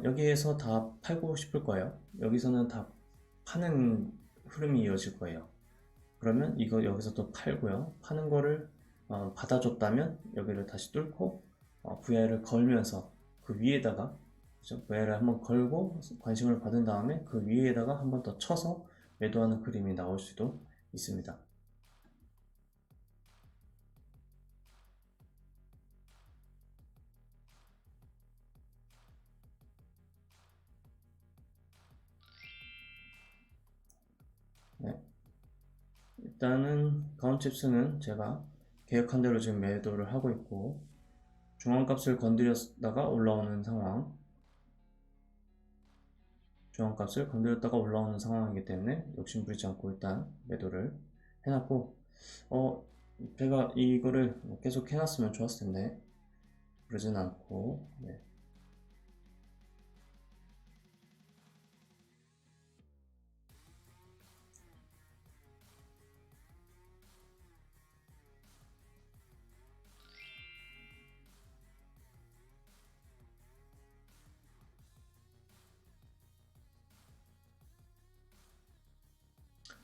여기에서 다 팔고 싶을 거예요. 여기서는 다 파는 흐름이 이어질 거예요. 그러면 이거 여기서 또 팔고요. 파는 거를 받아줬다면 여기를 다시 뚫고 VI를 걸면서 그 위에다가, 그죠? VI를 한번 걸고 관심을 받은 다음에 그 위에다가 한번 더 쳐서 매도하는 그림이 나올 수도 있습니다. 일단은 가온칩스는 제가 계획한 대로 지금 매도를 하고 있고, 중앙값을 건드렸다가 올라오는 상황, 중앙값을 건드렸다가 올라오는 상황이기 때문에 욕심 부리지 않고 일단 매도를 해놨고, 제가 이거를 계속 해놨으면 좋았을 텐데 그러진 않고,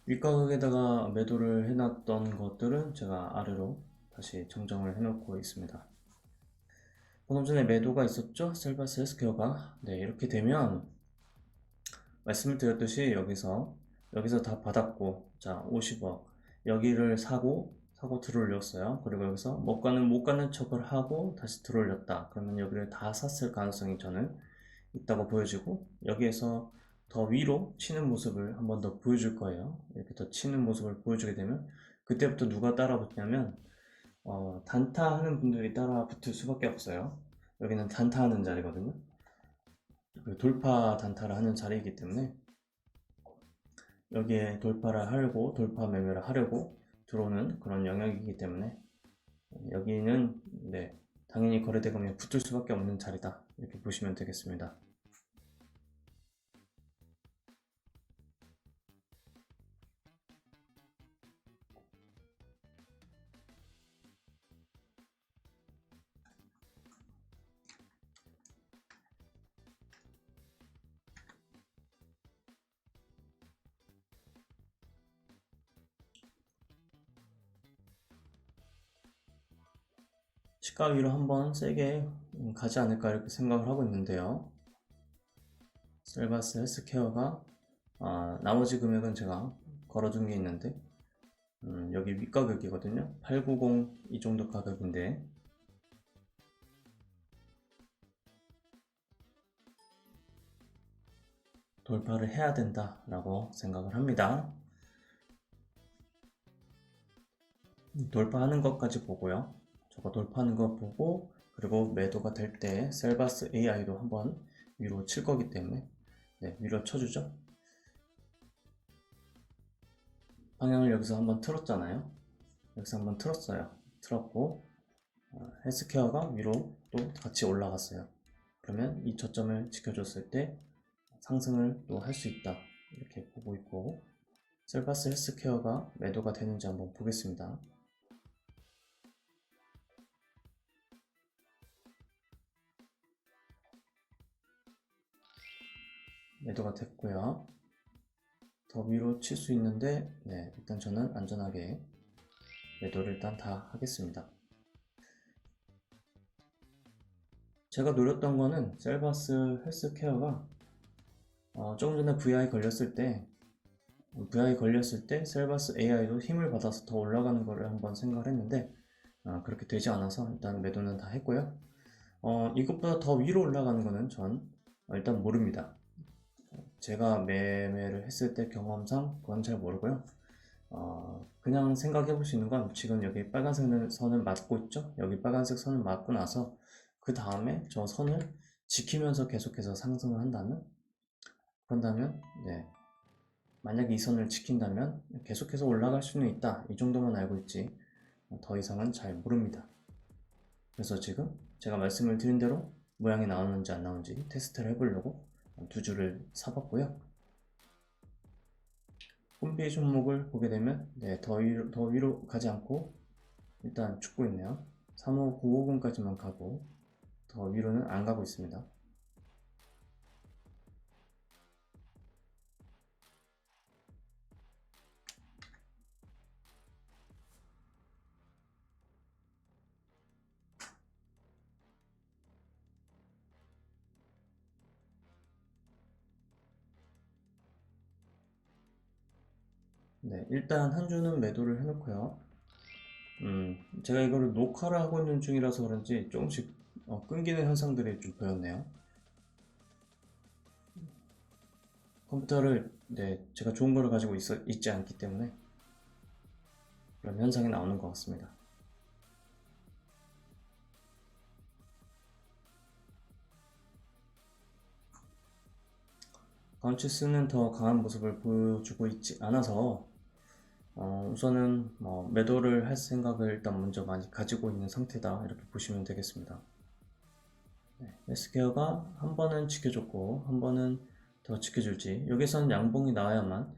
윗가격에다가 매도를 해놨던 것들은 제가 아래로 다시 정정을 해놓고 있습니다. 방금 전에 매도가 있었죠? 셀바스 헬스케어가. 이렇게 되면 말씀을 드렸듯이 여기서 다 받았고, 자 50억 여기를 사고 들어올렸어요. 그리고 여기서 못 가는 척을 하고 다시 들어올렸다. 그러면 여기를 다 샀을 가능성이 저는 있다고 보여지고, 여기에서 더 위로 치는 모습을 한번 더 보여줄 거예요. 이렇게 더 치는 모습을 보여주게 되면 그때부터 누가 따라 붙냐면 단타 하는 분들이 따라 붙을 수밖에 없어요. 여기는 단타 하는 자리거든요. 그 돌파 단타를 하는 자리이기 때문에 여기에 돌파를 하려고 돌파 매매를 하려고 들어오는 그런 영역이기 때문에 여기는 네, 당연히 거래대금이 붙을 수밖에 없는 자리다 이렇게 보시면 되겠습니다. 시가 위로 한번 세게 가지 않을까 이렇게 생각을 하고 있는데요. 셀바스 헬스케어가 나머지 금액은 제가 걸어둔 게 있는데 여기 윗가격이거든요. 890 이 정도 가격인데 돌파를 해야 된다 라고 생각을 합니다. 돌파하는 것까지 보고요. 저거 돌파하는 거 보고 그리고 매도가 될 때 셀바스 AI도 한번 위로 칠 거기 때문에 네, 위로 쳐주죠. 방향을 여기서 한번 틀었잖아요. 여기서 한번 틀었어요. 틀었고 헬스케어가 위로 또 같이 올라갔어요. 그러면 이 저점을 지켜줬을 때 상승을 또 할 수 있다 이렇게 보고 있고 셀바스 헬스케어가 매도가 되는지 한번 보겠습니다. 매도가 됐고요. 더 위로 칠 수 있는데 네, 일단 저는 안전하게 매도를 일단 다 하겠습니다. 제가 노렸던 거는 셀바스 헬스케어가 조금 전에 VI 걸렸을 때 셀바스 AI도 힘을 받아서 더 올라가는 거를 한번 생각을 했는데 그렇게 되지 않아서 일단 매도는 다 했고요. 이것보다 더 위로 올라가는 거는 전 일단 모릅니다. 제가 매매를 했을 때 경험상 그건 잘 모르고요. 그냥 생각해 볼 수 있는 건 지금 여기 빨간색 선을 맞고 있죠. 여기 빨간색 선을 맞고 나서 그 다음에 저 선을 지키면서 계속해서 상승을 그런다면 네, 만약에 이 선을 지킨다면 계속해서 올라갈 수는 있다 이 정도만 알고 있지 더 이상은 잘 모릅니다. 그래서 지금 제가 말씀을 드린 대로 모양이 나오는지 안 나오는지 테스트를 해보려고 두 줄을 사봤고요. 홈페이 종목을 보게 되면 네, 더 위로 가지 않고 일단 죽고 있네요. 35950까지만 가고 더 위로는 안 가고 있습니다. 네, 일단 한 주는 매도를 해놓고요. 제가 이거를 녹화를 하고 있는 중이라서 그런지 조금씩 끊기는 현상들이 좀 보였네요. 컴퓨터를 네, 제가 좋은 거를 가지고 있지 않기 때문에 그런 현상이 나오는 것 같습니다. 카운치스는 더 강한 모습을 보여주고 있지 않아서 우선은 매도를 할 생각을 일단 먼저 많이 가지고 있는 상태다 이렇게 보시면 되겠습니다. 네, S케어가 한 번은 지켜줬고 한 번은 더 지켜줄지 여기서는 양봉이 나와야만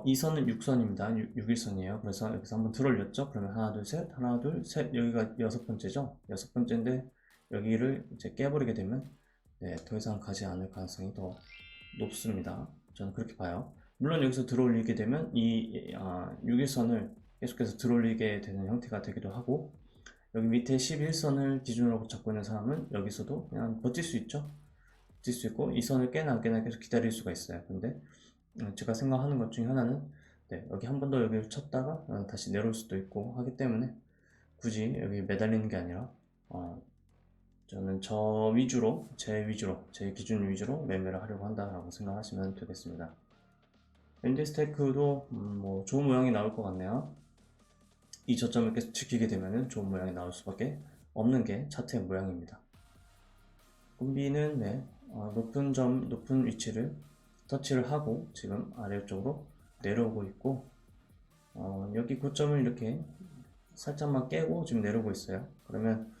이 선은 6선입니다. 6일선이에요. 그래서 여기서 한번 들어올렸죠. 그러면 하나 둘 셋 하나 둘 셋 여기가 여섯 번째죠. 여섯 번째인데 여기를 이제 깨버리게 되면 네, 더 이상 가지 않을 가능성이 더 높습니다. 저는 그렇게 봐요. 물론 여기서 들어올리게 되면 이 6일선을 계속해서 들어올리게 되는 형태가 되기도 하고 여기 밑에 11선을 기준으로 잡고 있는 사람은 여기서도 그냥 버틸 수 있죠. 버틸 수 있고 이 선을 깨나 안 깨나 계속 기다릴 수가 있어요. 근데 제가 생각하는 것 중에 하나는 네, 여기 한 번 더 여기를 쳤다가 다시 내려올 수도 있고 하기 때문에 굳이 여기 매달리는 게 아니라 저는 제 기준 위주로 매매를 하려고 한다라고 생각하시면 되겠습니다. 밴드스테이크도 뭐 좋은 모양이 나올 것 같네요. 이 저점을 계속 지키게 되면 좋은 모양이 나올 수밖에 없는 게 차트의 모양입니다. 꿈비는 네, 높은 위치를 터치를 하고 지금 아래쪽으로 내려오고 있고, 여기 고점을 이렇게 살짝만 깨고 지금 내려오고 있어요. 그러면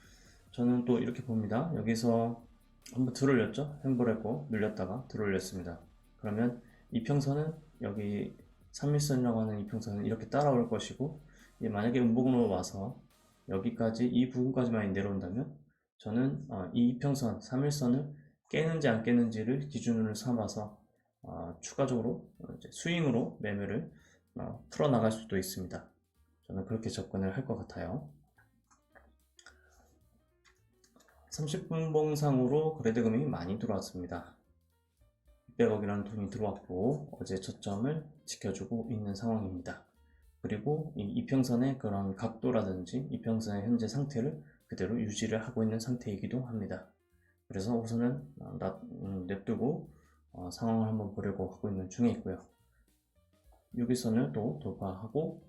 저는 또 이렇게 봅니다. 여기서 한번 들어올렸죠? 횡보했고 눌렸다가 들어올렸습니다. 그러면 이평선은 여기 3일선이라고 하는 이평선은 이렇게 따라올 것이고, 만약에 음봉으로 와서 여기까지 이 부분까지만 내려온다면 저는 이 이평선 3일선을 깨는지 안 깨는지를 기준으로 삼아서 추가적으로 이제 스윙으로 매매를 풀어나갈 수도 있습니다. 저는 그렇게 접근을 할 것 같아요. 30분 봉상으로 거래대금이 많이 들어왔습니다. 600억이라는 돈이 들어왔고 어제 저점을 지켜주고 있는 상황입니다. 그리고 이 이평선의 그런 각도라든지 이평선의 현재 상태를 그대로 유지를 하고 있는 상태이기도 합니다. 그래서 우선은 냅두고 상황을 한번 보려고 하고 있는 중에 있고요. 6일선을 또 돌파하고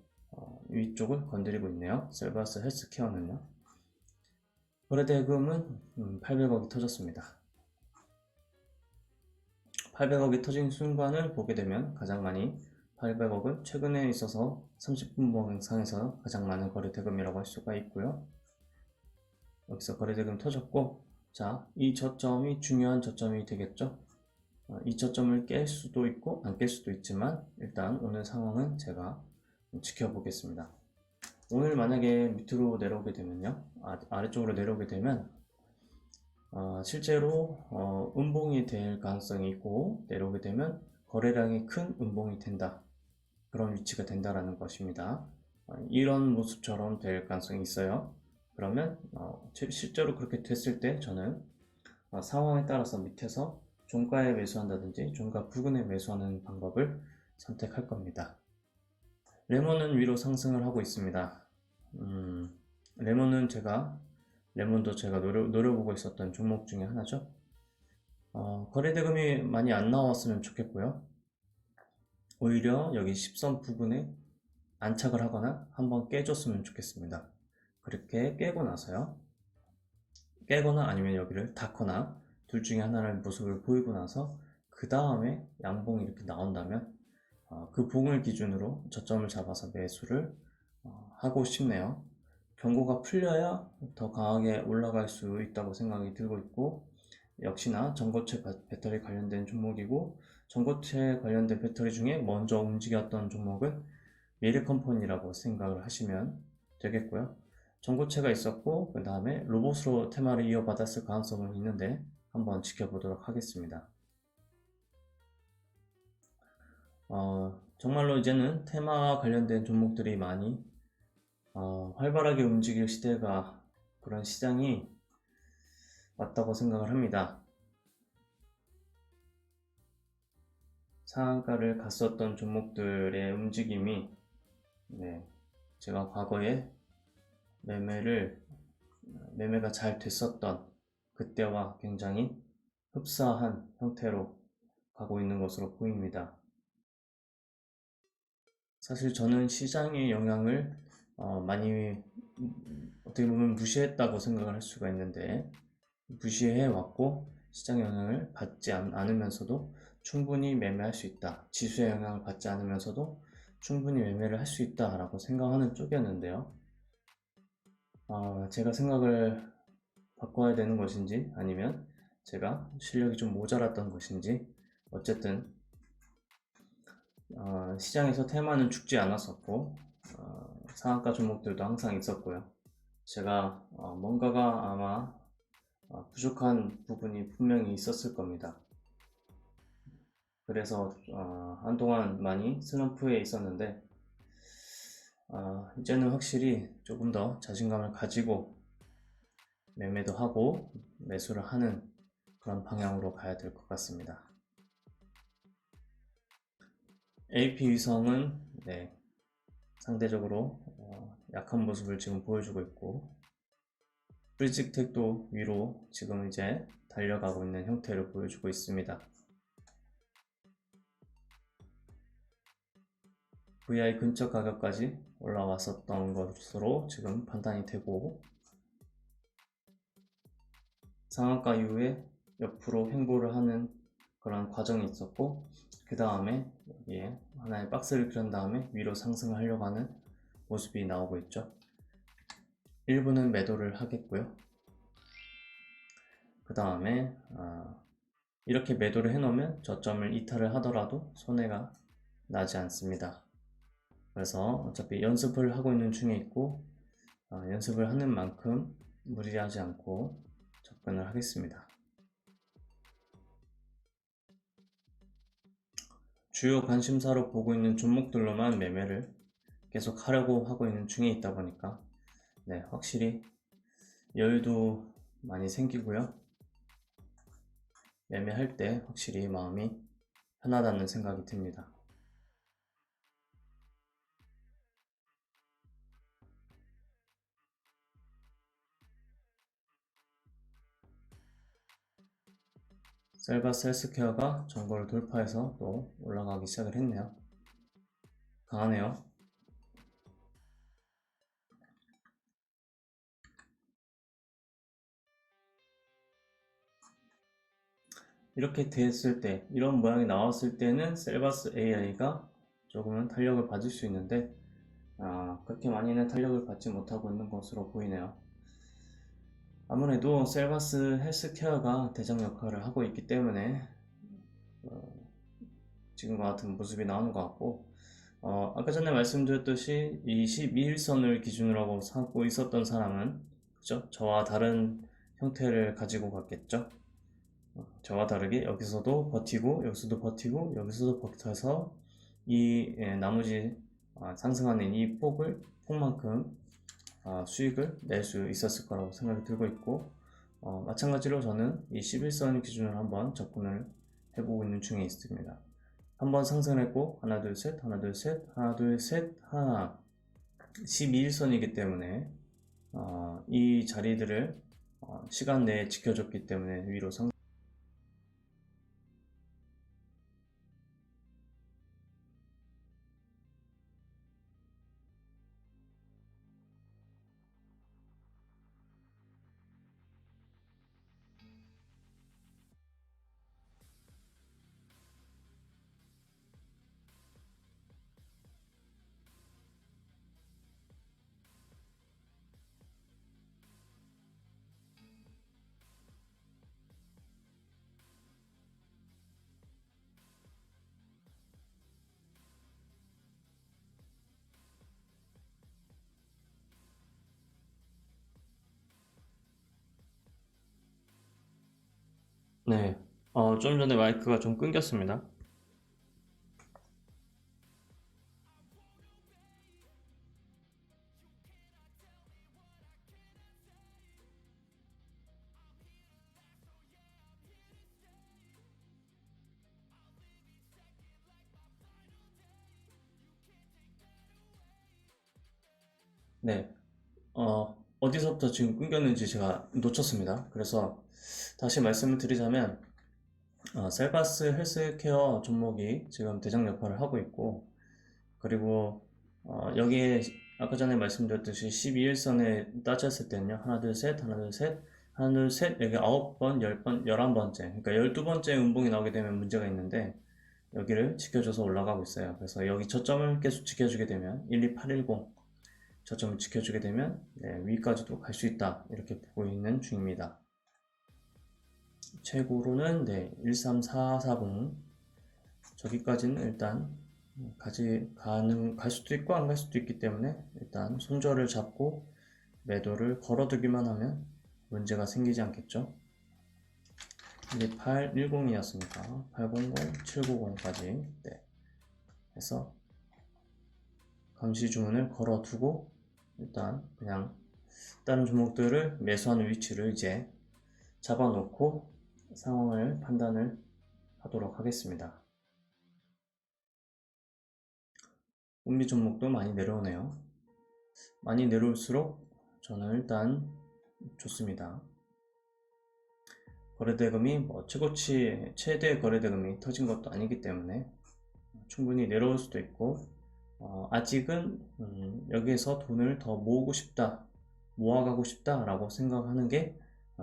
위쪽을 건드리고 있네요. 셀바스 헬스케어는요. 거래대금은 800억이 터졌습니다. 800억이 터진 순간을 보게 되면 가장 많이 800억은 최근에 있어서 30분 봉상에서 가장 많은 거래대금이라고 할 수가 있고요. 여기서 거래대금 터졌고, 자, 이 저점이 중요한 저점이 되겠죠. 이 저점을 깰 수도 있고 안 깰 수도 있지만 일단 오늘 상황은 제가 지켜보겠습니다. 오늘 만약에 밑으로 내려오게 되면요, 아래쪽으로 내려오게 되면 실제로 음봉이 될 가능성이 있고, 내려오게 되면 거래량이 큰 음봉이 된다, 그런 위치가 된다라는 것입니다. 이런 모습처럼 될 가능성이 있어요. 그러면 실제로 그렇게 됐을 때 저는 상황에 따라서 밑에서 종가에 매수한다든지 종가 부근에 매수하는 방법을 선택할 겁니다. 레몬은 위로 상승을 하고 있습니다. 레몬도 제가 노려보고 있었던 종목 중에 하나죠. 거래대금이 많이 안 나왔으면 좋겠고요. 오히려 여기 10선 부근에 안착을 하거나 한번 깨줬으면 좋겠습니다. 그렇게 깨고 나서요, 깨거나 아니면 여기를 닫거나 둘 중에 하나를 모습을 보이고 나서 그 다음에 양봉이 이렇게 나온다면 그 봉을 기준으로 저점을 잡아서 매수를 하고 싶네요. 경고가 풀려야 더 강하게 올라갈 수 있다고 생각이 들고 있고, 역시나 전고체 배터리 관련된 종목이고, 전고체 관련된 배터리 중에 먼저 움직였던 종목은 미래컴퍼니라고 생각을 하시면 되겠고요. 전고체가 있었고 그 다음에 로봇으로 테마를 이어받았을 가능성은 있는데 한번 지켜보도록 하겠습니다. 정말로 이제는 테마 관련된 종목들이 많이 활발하게 움직일 시대가, 그런 시장이 왔다고 생각을 합니다. 상한가를 갔었던 종목들의 움직임이, 제가 과거에 매매가 잘 됐었던 그때와 굉장히 흡사한 형태로 가고 있는 것으로 보입니다. 사실 저는 시장의 영향을 많이 어떻게 보면 무시했다고 생각을 할 수가 있는데, 무시해 왔고 시장 영향을 받지 않으면서도 충분히 매매할 수 있다, 지수의 영향을 받지 않으면서도 충분히 매매를 할 수 있다 라고 생각하는 쪽이었는데요. 제가 생각을 바꿔야 되는 것인지 아니면 제가 실력이 좀 모자랐던 것인지, 어쨌든 시장에서 테마는 죽지 않았었고 상한가 종목들도 항상 있었고요. 제가 뭔가가 아마 부족한 부분이 분명히 있었을 겁니다. 그래서 한동안 많이 슬럼프에 있었는데 이제는 확실히 조금 더 자신감을 가지고 매매도 하고 매수를 하는 그런 방향으로 가야 될 것 같습니다. AP위성은 상대적으로 약한 모습을 지금 보여주고 있고, 프리직텍도 위로 지금 이제 달려가고 있는 형태를 보여주고 있습니다. VI 근처 가격까지 올라왔었던 것으로 지금 판단이 되고, 상한가 이후에 옆으로 횡보를 하는 그런 과정이 있었고, 그 다음에 여기에 하나의 박스를 그린 다음에 위로 상승을 하려고 하는 모습이 나오고 있죠. 일부는 매도를 하겠고요. 그 다음에 이렇게 매도를 해놓으면 저점을 이탈을 하더라도 손해가 나지 않습니다. 그래서 어차피 연습을 하고 있는 중에 있고, 연습을 하는 만큼 무리하지 않고 접근을 하겠습니다. 주요 관심사로 보고 있는 종목들로만 매매를 계속 하려고 하고 있는 중에 있다 보니까 확실히 여유도 많이 생기고요. 매매할 때 확실히 마음이 편하다는 생각이 듭니다. 셀바스 헬스케어가 전고를 돌파해서 또 올라가기 시작을 했네요. 강하네요. 이렇게 됐을 때, 이런 모양이 나왔을 때는 셀바스 AI가 조금은 탄력을 받을 수 있는데 그렇게 많이는 탄력을 받지 못하고 있는 것으로 보이네요. 아무래도 셀바스 헬스케어가 대장 역할을 하고 있기 때문에 지금과 같은 모습이 나오는 것 같고, 아까 전에 말씀드렸듯이 이 12일선을 기준으로 하고 삼고 있었던 사람은 그죠? 저와 다른 형태를 가지고 갔겠죠. 저와 다르게 여기서도 버티고 여기서도 버티고 여기서도 버텨서 이 나머지 상승하는 이 폭만큼 수익을 낼 수 있었을 거라고 생각이 들고 있고, 마찬가지로 저는 이 11선 기준으로 한번 접근을 해보고 있는 중에 있습니다. 한번 상승했고 하나 둘 셋 하나 둘 셋 하나 둘 셋 하나 12일선이기 때문에 이 자리들을 시간 내에 지켜줬기 때문에 위로 상승. 네, 좀 전에 마이크가 좀 끊겼습니다. 네, 어디서부터 지금 끊겼는지 제가 놓쳤습니다. 그래서 다시 말씀을 드리자면, 셀바스 헬스케어 종목이 지금 대장 역할을 하고 있고, 그리고 여기에 아까 전에 말씀드렸듯이 12일선에 따졌을 때는요, 하나 둘 셋 하나 둘 셋 하나 둘 셋 여기 9번 10번 11번째, 그러니까 12번째 음봉이 나오게 되면 문제가 있는데 여기를 지켜줘서 올라가고 있어요. 그래서 여기 저점을 계속 지켜주게 되면 12810 저점을 지켜주게 되면 위까지도 갈 수 있다, 이렇게 보고 있는 중입니다. 최고로는 13440 저기까지는 일단 갈 수도 있고 안 갈 수도 있기 때문에 일단 손절을 잡고 매도를 걸어두기만 하면 문제가 생기지 않겠죠. 12810이었으니까 800, 790까지 해서 감시 주문을 걸어두고 일단 그냥 다른 종목들을 매수하는 위치를 이제 잡아놓고 상황을 판단을 하도록 하겠습니다. 은비 종목도 많이 내려오네요. 많이 내려올수록 저는 일단 좋습니다. 거래대금이 최고치 최대 거래대금이 터진 것도 아니기 때문에 충분히 내려올 수도 있고, 아직은 여기에서 돈을 더 모으고 싶다, 모아가고 싶다 라고 생각하는 게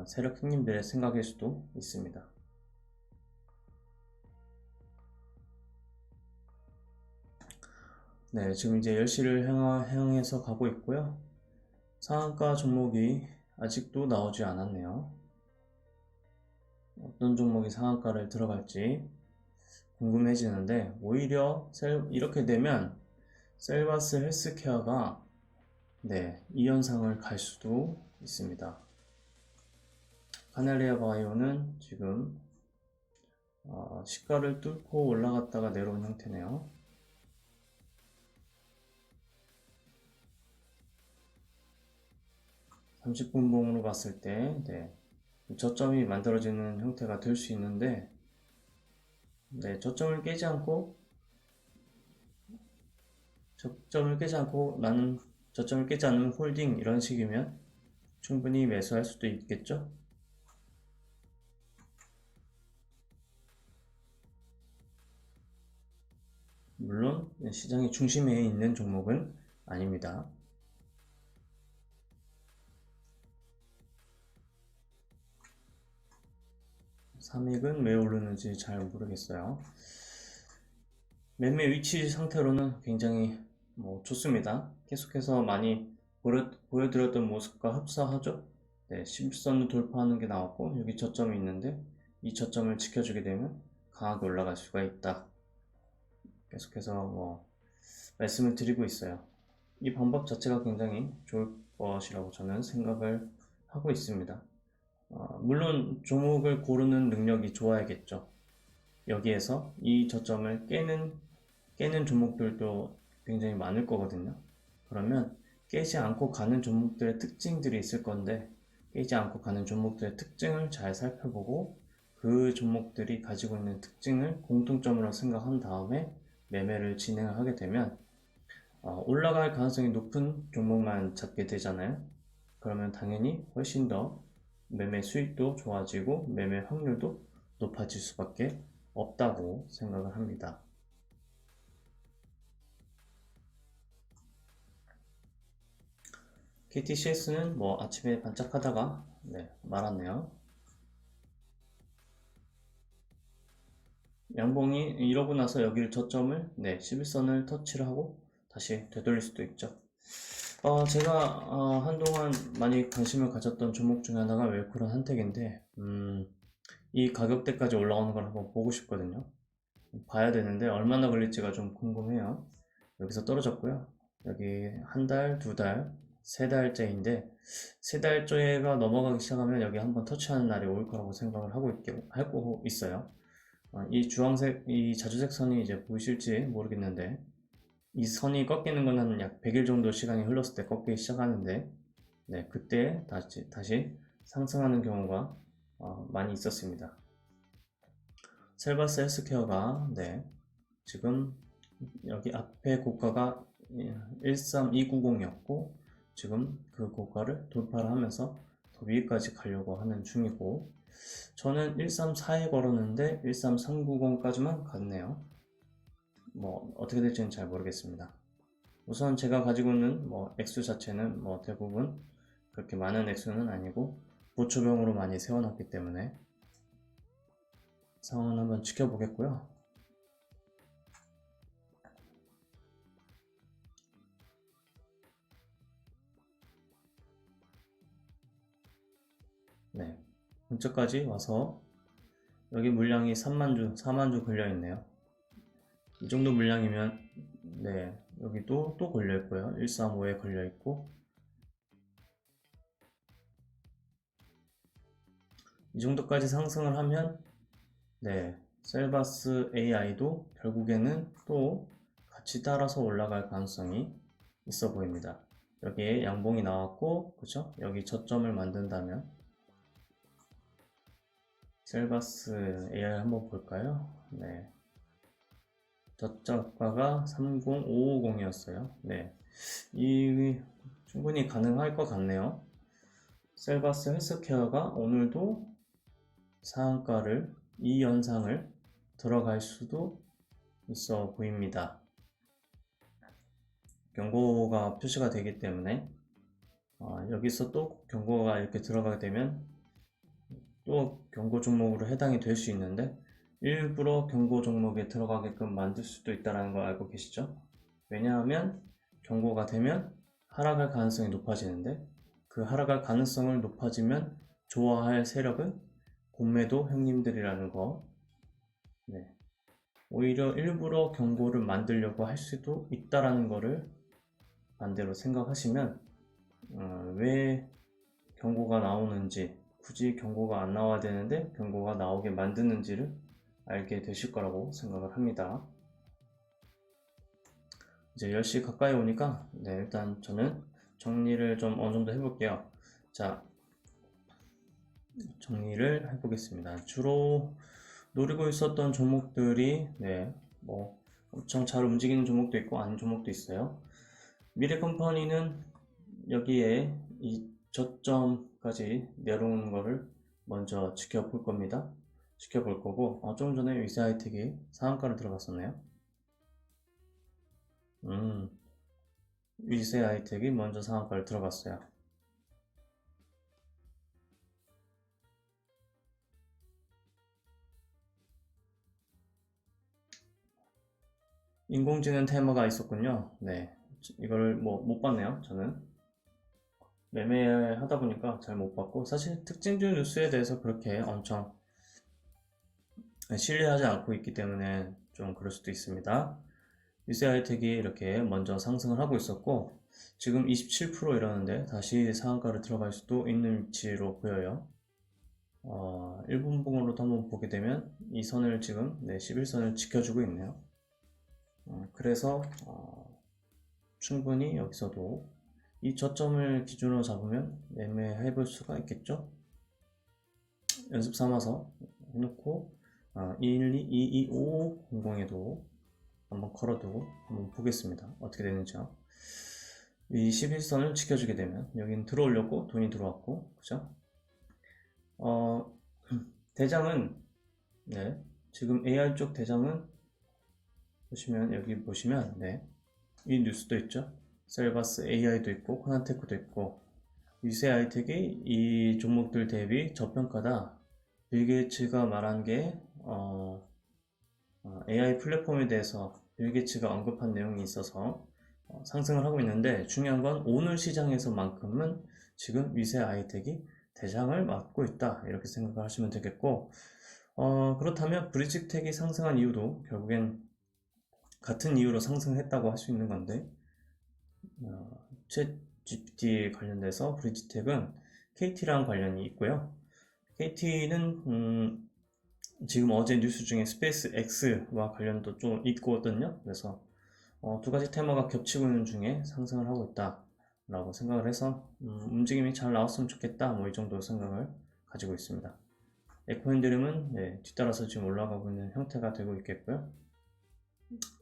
세력 형님들의 생각일 수도 있습니다. 네, 지금 이제 10시를 향해서 가고 있고요. 상한가 종목이 아직도 나오지 않았네요. 어떤 종목이 상한가를 들어갈지 궁금해지는데, 오히려 이렇게 되면 셀바스 헬스케어가 이 현상을 갈 수도 있습니다. 카넬리아 바이오는 지금 시가를 뚫고 올라갔다가 내려온 형태네요. 30분 봉으로 봤을 때 저점이 만들어지는 형태가 될 수 있는데, 저점을 깨지 않고 나는 저점을 깨지 않는 홀딩, 이런 식이면 충분히 매수할 수도 있겠죠. 물론 시장의 중심에 있는 종목은 아닙니다. 삼익은 왜 오르는지 잘 모르겠어요. 매매 위치 상태로는 굉장히 좋습니다. 계속해서 많이 보여드렸던 모습과 흡사하죠. 11선을 돌파하는 게 나왔고, 여기 저점이 있는데 이 저점을 지켜주게 되면 강하게 올라갈 수가 있다. 계속해서 말씀을 드리고 있어요. 이 방법 자체가 굉장히 좋을 것이라고 저는 생각을 하고 있습니다. 물론 종목을 고르는 능력이 좋아야겠죠. 여기에서 이 저점을 깨는 종목들도 굉장히 많을 거거든요. 그러면 깨지 않고 가는 종목들의 특징들이 있을 건데, 깨지 않고 가는 종목들의 특징을 잘 살펴보고 그 종목들이 가지고 있는 특징을 공통점으로 생각한 다음에 매매를 진행을 하게 되면 올라갈 가능성이 높은 종목만 잡게 되잖아요. 그러면 당연히 훨씬 더 매매 수익도 좋아지고 매매 확률도 높아질 수밖에 없다고 생각을 합니다. KTCS는 아침에 반짝하다가 말았네요. 양봉이 이러고 나서 여기를 저점을 11선을 터치를 하고 다시 되돌릴 수도 있죠. 제가 한동안 많이 관심을 가졌던 종목 중에 하나가 웰코른 한택인데, 이 가격대까지 올라오는 걸 한번 보고 싶거든요. 봐야 되는데 얼마나 걸릴지가 좀 궁금해요. 여기서 떨어졌고요. 여기 한 달, 두 달, 세 달째인데, 세 달째가 넘어가기 시작하면 여기 한번 터치하는 날이 올 거라고 생각을 하고 있어요. 이 주황색, 이 자주색 선이 이제 보이실지 모르겠는데, 이 선이 꺾이는 건 한 약 100일 정도 시간이 흘렀을 때 꺾이기 시작하는데, 그때 다시 상승하는 경우가 많이 있었습니다. 셀바스 헬스케어가 지금 여기 앞에 고가가 13290이었고 지금 그 고가를 돌파를 하면서 더 위에까지 가려고 하는 중이고, 저는 134에 걸었는데 13390까지만 갔네요. 어떻게 될지는 잘 모르겠습니다. 우선 제가 가지고 있는 액수 자체는 대부분 그렇게 많은 액수는 아니고 보초병으로 많이 세워놨기 때문에 상황을 한번 지켜보겠고요. 근처까지 와서 여기 물량이 3만주, 4만주 걸려있네요. 이 정도 물량이면 여기도 또 걸려있고요. 135에 걸려있고, 이 정도까지 상승을 하면 셀바스 AI도 결국에는 또 같이 따라서 올라갈 가능성이 있어 보입니다. 여기에 양봉이 나왔고, 그죠? 여기 저점을 만든다면 셀바스 AI 한번 볼까요? 저점가가 30550이었어요. 이 충분히 가능할 것 같네요. 셀바스 헬스케어가 오늘도 상한가를, 이 연상을 들어갈 수도 있어 보입니다. 경고가 표시가 되기 때문에 여기서 또 경고가 이렇게 들어가게 되면 또 경고 종목으로 해당이 될 수 있는데 일부러 경고 종목에 들어가게끔 만들 수도 있다는 걸 알고 계시죠? 왜냐하면 경고가 되면 하락할 가능성이 높아지는데 그 하락할 가능성을 높아지면 좋아할 세력은 공매도 형님들이라는 거. 네. 오히려 일부러 경고를 만들려고 할 수도 있다라는 거를 반대로 생각하시면 왜 경고가 나오는지, 굳이 경고가 안 나와야 되는데 경고가 나오게 만드는지를 알게 되실 거라고 생각을 합니다. 이제 10시 가까이 오니까 일단 저는 정리를 좀 어느 정도 해볼게요. 자, 정리를 해보겠습니다. 주로 노리고 있었던 종목들이 뭐 엄청 잘 움직이는 종목도 있고 아닌 종목도 있어요. 미래컴퍼니는 여기에 이 저점까지 내려오는 거를 먼저 지켜볼 겁니다. 지켜볼 거고, 조금 전에 위세하이텍이 상한가를 들어갔었네요. 위세하이텍이 먼저 상한가를 들어갔어요. 인공지능 테마가 있었군요. 네, 이걸 뭐 못 봤네요. 저는 매매하다 보니까 잘 못 봤고, 사실 특징주 뉴스에 대해서 그렇게 엄청 신뢰하지 않고 있기 때문에 좀 그럴 수도 있습니다. 위세하이텍이 이렇게 먼저 상승을 하고 있었고 지금 27% 이러는데 다시 상한가를 들어갈 수도 있는 위치로 보여요. 1분봉으로도 한번 보게 되면 이 선을 지금 11선을 지켜주고 있네요. 그래서 충분히 여기서도 이 저점을 기준으로 잡으면 매매해 볼 수가 있겠죠. 연습 삼아서 해놓고 1222500에도 한번 걸어두고 한번 보겠습니다. 어떻게 되는지요. 이 11선을 지켜주게 되면 여기는 들어오려고 돈이 들어왔고, 그죠? 대장은 지금 AI 쪽 대장은 보시면 여기 보시면 이 뉴스도 있죠. 셀바스 AI도 있고 코나테크도 있고 위세하이텍이 이 종목들 대비 저평가다. 빌 게이츠가 말한 게 AI 플랫폼에 대해서 빌 게이츠가 언급한 내용이 있어서 상승을 하고 있는데 중요한 건 오늘 시장에서만큼은 지금 위세하이텍이 대장을 맡고 있다 이렇게 생각을 하시면 되겠고 그렇다면 브리직텍이 상승한 이유도 결국엔 같은 이유로 상승했다고 할 수 있는 건데 챗 GPT 관련돼서 브리직텍은 KT랑 관련이 있고요. KT는 지금 어제 뉴스 중에 스페이스 X와 관련도 좀 있거든요. 그래서 두 가지 테마가 겹치고 있는 중에 상승을 하고 있다 라고 생각을 해서 움직임이 잘 나왔으면 좋겠다 뭐 이 정도 생각을 가지고 있습니다. 에코핸드림은 뒤따라서 지금 올라가고 있는 형태가 되고 있겠고요.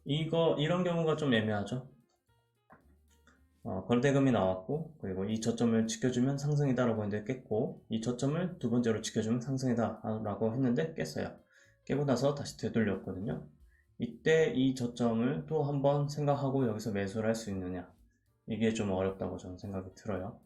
이런 경우가 좀 애매하죠. 거래대금이 나왔고 그리고 이 저점을 지켜주면 상승이다 라고 했는데 깼고 이 저점을 두 번째로 지켜주면 상승이다 라고 했는데 깼어요. 깨고 나서 다시 되돌렸거든요. 이때 이 저점을 또 한번 생각하고 여기서 매수를 할 수 있느냐, 이게 좀 어렵다고 저는 생각이 들어요.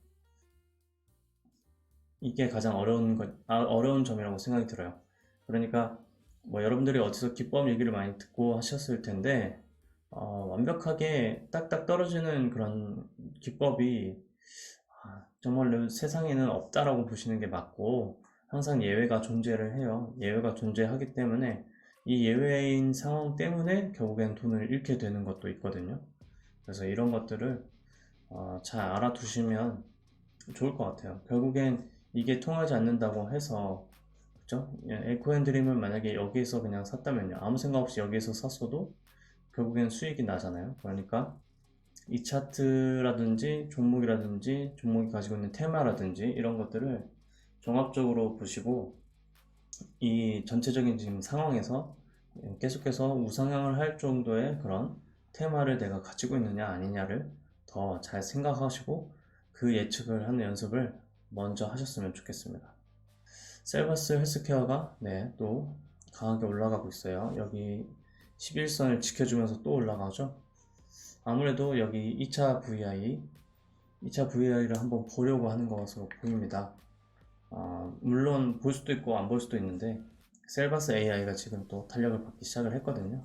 이게 가장 어려운 점이라고 생각이 들어요. 그러니까 뭐 여러분들이 어디서 기법 얘기를 많이 듣고 하셨을 텐데 완벽하게 딱딱 떨어지는 그런 기법이 정말로 세상에는 없다라고 보시는 게 맞고 항상 예외가 존재를 해요. 예외가 존재하기 때문에 이 예외인 상황 때문에 결국엔 돈을 잃게 되는 것도 있거든요. 그래서 이런 것들을 잘 알아두시면 좋을 것 같아요. 결국엔 이게 통하지 않는다고 해서 그죠? 에코앤드림을 만약에 여기에서 그냥 샀다면요, 아무 생각 없이 여기에서 샀어도 결국엔 수익이 나잖아요. 그러니까 이 차트라든지 종목이 가지고 있는 테마라든지 이런 것들을 종합적으로 보시고 이 전체적인 지금 상황에서 계속해서 우상향을 할 정도의 그런 테마를 내가 가지고 있느냐 아니냐를 더 잘 생각하시고 그 예측을 하는 연습을 먼저 하셨으면 좋겠습니다. 셀바스 헬스케어가 또 강하게 올라가고 있어요. 여기 11선을 지켜주면서 또 올라가죠. 아무래도 여기 2차 VI를 한번 보려고 하는 것으로 보입니다. 물론 볼 수도 있고 안 볼 수도 있는데 셀바스 AI가 지금 또 탄력을 받기 시작을 했거든요.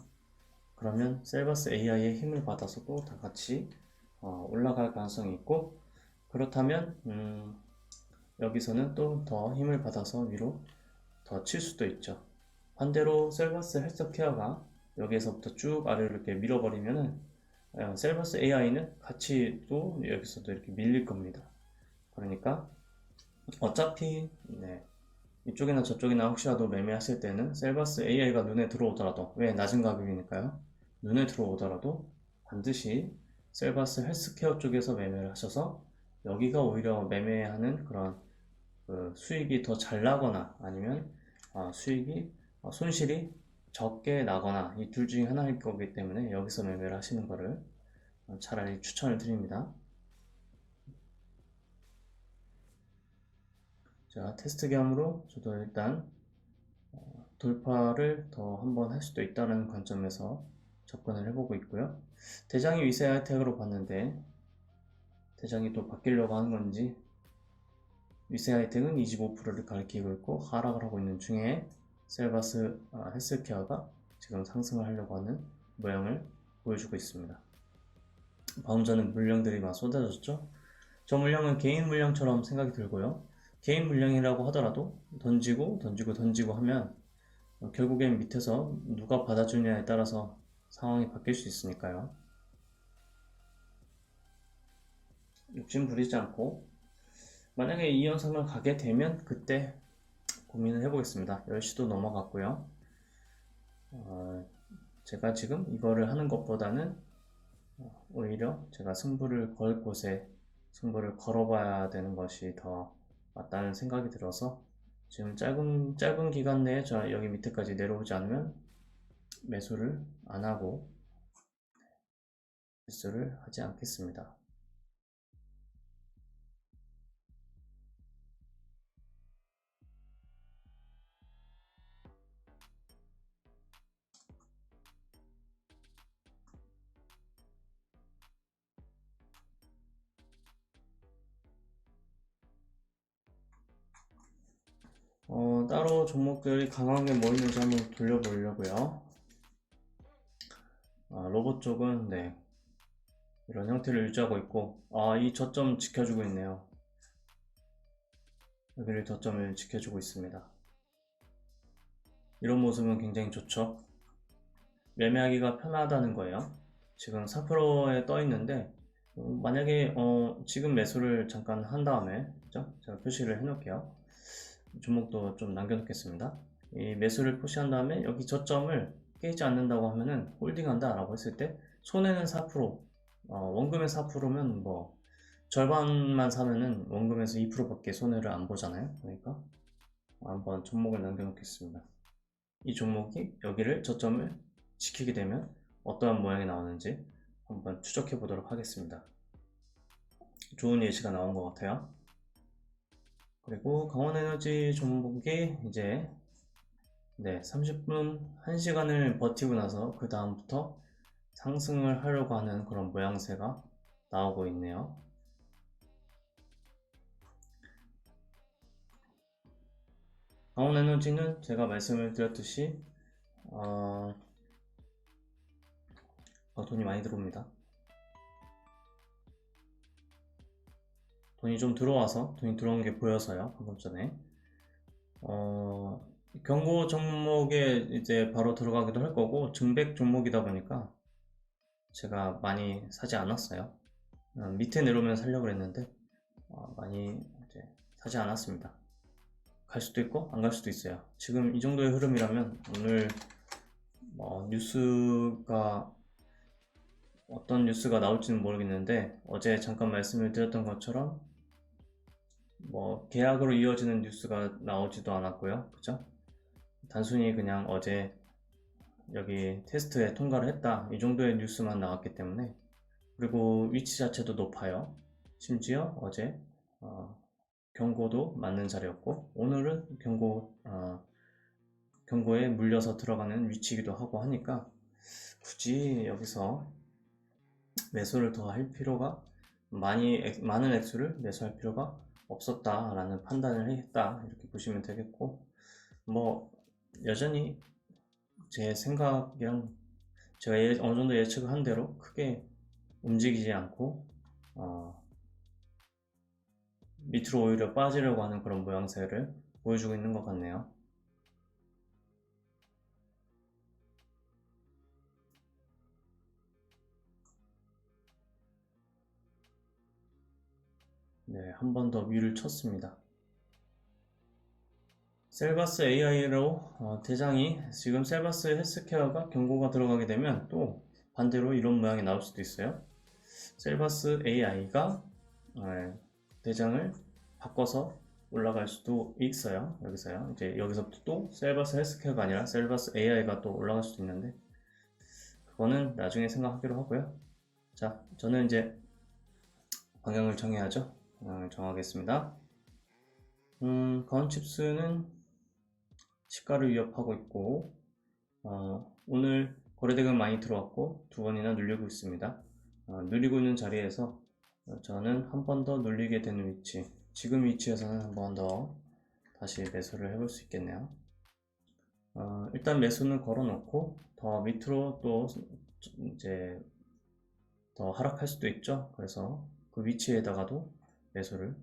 그러면 셀바스 AI의 힘을 받아서도 다 같이 올라갈 가능성이 있고, 그렇다면 여기서는 또 더 힘을 받아서 위로 더 칠 수도 있죠. 반대로 셀바스 헬스케어가 여기에서부터 쭉 아래로 이렇게 밀어버리면은 셀바스 AI는 같이 또 여기서도 이렇게 밀릴 겁니다. 그러니까 어차피 이쪽이나 저쪽이나 혹시라도 매매하실 때는 셀바스 AI가 눈에 들어오더라도, 왜 낮은 가격이니까요, 눈에 들어오더라도 반드시 셀바스 헬스케어 쪽에서 매매를 하셔서 여기가 오히려 매매하는 그런 수익이 더 잘 나거나 아니면 손실이 적게 나거나 이 둘 중에 하나일 거기 때문에 여기서 매매를 하시는 거를 차라리 추천을 드립니다. 자, 테스트 겸으로 저도 일단 돌파를 더 한번 할 수도 있다는 관점에서 접근을 해보고 있고요. 대장이 위세 하이텍으로 봤는데 대장이 또 바뀌려고 하는 건지 위세 하이텍은 25%를 가리키고 있고 하락을 하고 있는 중에 셀바스 헬스케어가 지금 상승을 하려고 하는 모양을 보여주고 있습니다. 방금 전에 물량들이 막 쏟아졌죠. 저 물량은 개인 물량처럼 생각이 들고요. 개인 물량이라고 하더라도 던지고 하면 결국엔 밑에서 누가 받아주냐에 따라서 상황이 바뀔 수 있으니까요. 욕심 부리지 않고 만약에 이 현상을 가게 되면 그때 고민을 해보겠습니다. 10시도 넘어갔고요. 제가 지금 이거를 하는 것보다는 오히려 제가 승부를 걸 곳에 승부를 걸어봐야 되는 것이 더 맞다는 생각이 들어서 지금 짧은 기간 내에 여기 밑에까지 내려오지 않으면 매수를 안 하고 매수를 하지 않겠습니다. 따로 종목들이 강하게 뭐 있는지 한번 돌려보려고요. 로봇 쪽은 이런 형태를 유지하고 있고, 이 저점 지켜주고 있네요. 여기를 저점을 지켜주고 있습니다. 이런 모습은 굉장히 좋죠. 매매하기가 편하다는 거예요. 지금 4%에 떠 있는데 만약에 지금 매수를 잠깐 한 다음에, 그죠? 제가 표시를 해 놓을게요. 종목도 좀 남겨놓겠습니다. 이 매수를 표시한 다음에 여기 저점을 깨지 않는다고 하면은 홀딩한다 라고 했을 때 손해는 4%, 원금의 4%면 뭐 절반만 사면은 원금에서 2%밖에 손해를 안 보잖아요. 그러니까 한번 종목을 남겨놓겠습니다. 이 종목이 여기를 저점을 지키게 되면 어떠한 모양이 나오는지 한번 추적해 보도록 하겠습니다. 좋은 예시가 나온 것 같아요. 그리고 강원에너지 종목이 이제 30분 1시간을 버티고 나서 그 다음부터 상승을 하려고 하는 그런 모양새가 나오고 있네요. 강원에너지는 제가 말씀을 드렸듯이 돈이 많이 들어옵니다. 돈이 좀 들어와서 돈이 들어온 게 보여서요. 방금 전에 경고 종목에 이제 바로 들어가기도 할 거고 증백 종목이다 보니까 제가 많이 사지 않았어요. 밑에 내려오면 살려고 했는데 많이 이제 사지 않았습니다. 갈 수도 있고 안 갈 수도 있어요. 지금 이 정도의 흐름이라면 오늘 뉴스가 어떤 뉴스가 나올지는 모르겠는데 어제 잠깐 말씀을 드렸던 것처럼 계약으로 이어지는 뉴스가 나오지도 않았고요. 그죠? 단순히 그냥 어제 여기 테스트에 통과를 했다 이 정도의 뉴스만 나왔기 때문에, 그리고 위치 자체도 높아요. 심지어 어제 경고도 맞는 자리였고 오늘은 경고에 물려서 들어가는 위치이기도 하고 하니까 굳이 여기서 매수를 더 할 필요가 많은 액수를 매수할 필요가 없었다라는 판단을 했다 이렇게 보시면 되겠고, 뭐 여전히 제 생각이랑 제가 어느 정도 예측을 한 대로 크게 움직이지 않고 밑으로 오히려 빠지려고 하는 그런 모양새를 보여주고 있는 것 같네요. 네, 한 번 더 위를 쳤습니다. 셀바스 AI로 대장이 지금 셀바스 헬스케어가 경고가 들어가게 되면 또 반대로 이런 모양이 나올 수도 있어요. 셀바스 AI가 대장을 바꿔서 올라갈 수도 있어요. 여기서요. 이제 여기서부터 또 셀바스 헬스케어가 아니라 셀바스 AI가 또 올라갈 수도 있는데, 그거는 나중에 생각하기로 하고요. 자, 저는 이제 방향을 정해야죠. 방향을 정하겠습니다. 가온칩스는 시가를 위협하고 있고, 오늘 거래대금 많이 들어왔고 두 번이나 눌리고 있습니다. 눌리고 있는 자리에서 저는 한 번 더 눌리게 되는 위치, 지금 위치에서는 한 번 더 다시 매수를 해볼 수 있겠네요. 일단 매수는 걸어 놓고 더 밑으로 또 이제 더 하락할 수도 있죠. 그래서 그 위치에다가도 매수를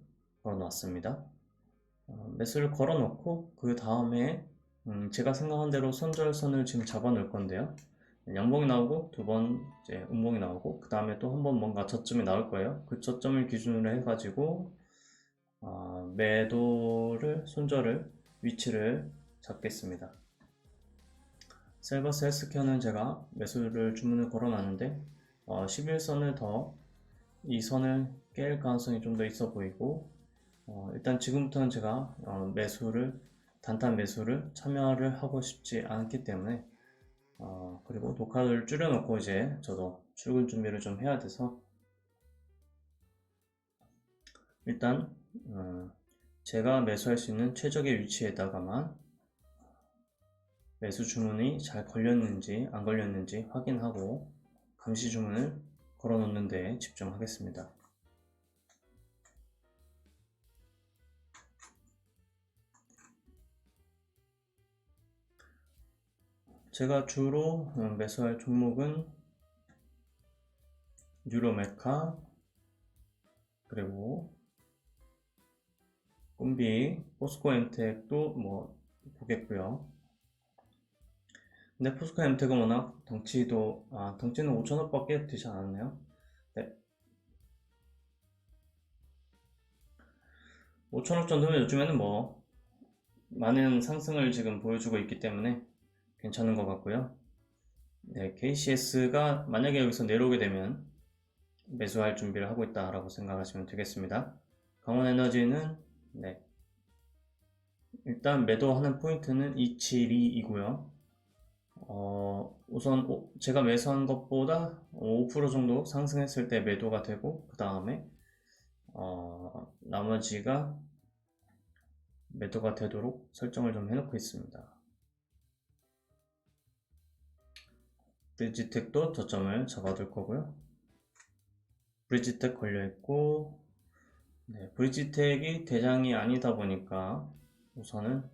걸어 놨습니다. 매수를 걸어 놓고 그 다음에 제가 생각한 대로 손절선을 지금 잡아 놓을 건데요. 양봉이 나오고 두 번 이제 음봉이 나오고 그 다음에 또 한 번 뭔가 저점이 나올 거예요. 그 저점을 기준으로 해가지고 매도를 손절을 위치를 잡겠습니다. 셀버스 헬스케어는 제가 매수를 주문을 걸어 놨는데 11선을 더 이 선을 깰 가능성이 좀 더 있어 보이고, 일단 지금부터는 제가 단타 매수를 참여를 하고 싶지 않기 때문에 그리고 녹화를 줄여놓고 이제 저도 출근 준비를 좀 해야 돼서 일단 제가 매수할 수 있는 최적의 위치에다가만 매수 주문이 잘 걸렸는지 안 걸렸는지 확인하고 감시 주문을 걸어 놓는 데 집중하겠습니다. 제가 주로 매수할 종목은 유로메카, 그리고 꿈비, 포스코엠텍도 뭐 보겠고요. 근데 포스코엠텍은 워낙 덩치는 5천원밖에 되지 않았네요. 네. 5천원 정도면 요즘에는 뭐 많은 상승을 지금 보여주고 있기 때문에 괜찮은 것 같고요. 네, KCS가 만약에 여기서 내려오게 되면 매수할 준비를 하고 있다라고 생각하시면 되겠습니다. 강원에너지는 네, 일단 매도하는 포인트는 272이고요. 우선 제가 매수한 것보다 5% 정도 상승했을 때 매도가 되고, 그 다음에 나머지가 매도가 되도록 설정을 좀 해놓고 있습니다. 브리지텍도 저점을 잡아둘 거고요. 브리지텍 걸려있고, 네, 브리지텍이 대장이 아니다 보니까 우선은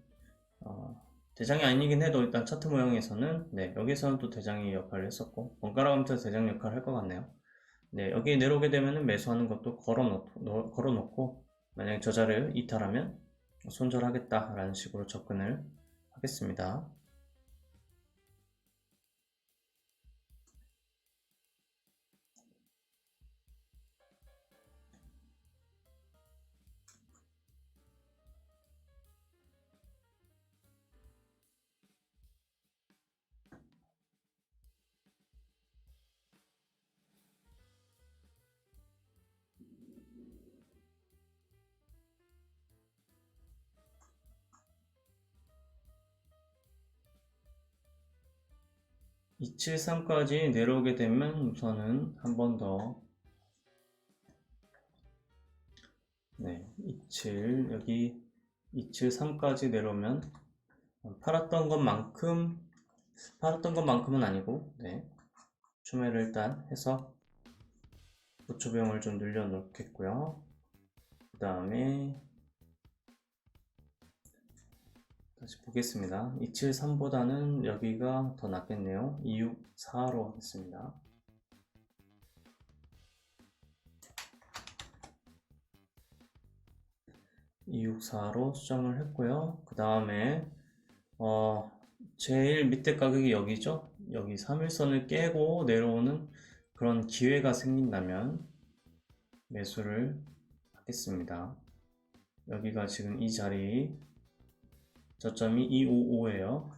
대장이 아니긴 해도 일단 차트 모양에서는 네, 여기서는 또 대장의 역할을 했었고 번갈아 가면서 대장 역할을 할 것 같네요. 네, 여기 내려오게 되면 매수하는 것도 걸어놓고 만약에 저자를 이탈하면 손절하겠다 라는 식으로 접근을 하겠습니다. (273) 까지 내려오게 되면 우선은 한 번 더 네, 27 여기 273까지 내려오면 팔았던 것만큼은 아니고 네, 추매를 일단 해서 보초비용을 좀 늘려 놓겠고요. 그 다음에 다시 보겠습니다. 273보다는 여기가 더 낫겠네요. 264로 하겠습니다. (264로) 수정을 했고요. 그 다음에 제일 밑에 가격이 여기죠. 여기 3일선을 깨고 내려오는 그런 기회가 생긴다면 매수를 하겠습니다. 여기가 지금 이 자리 저점이 255예요.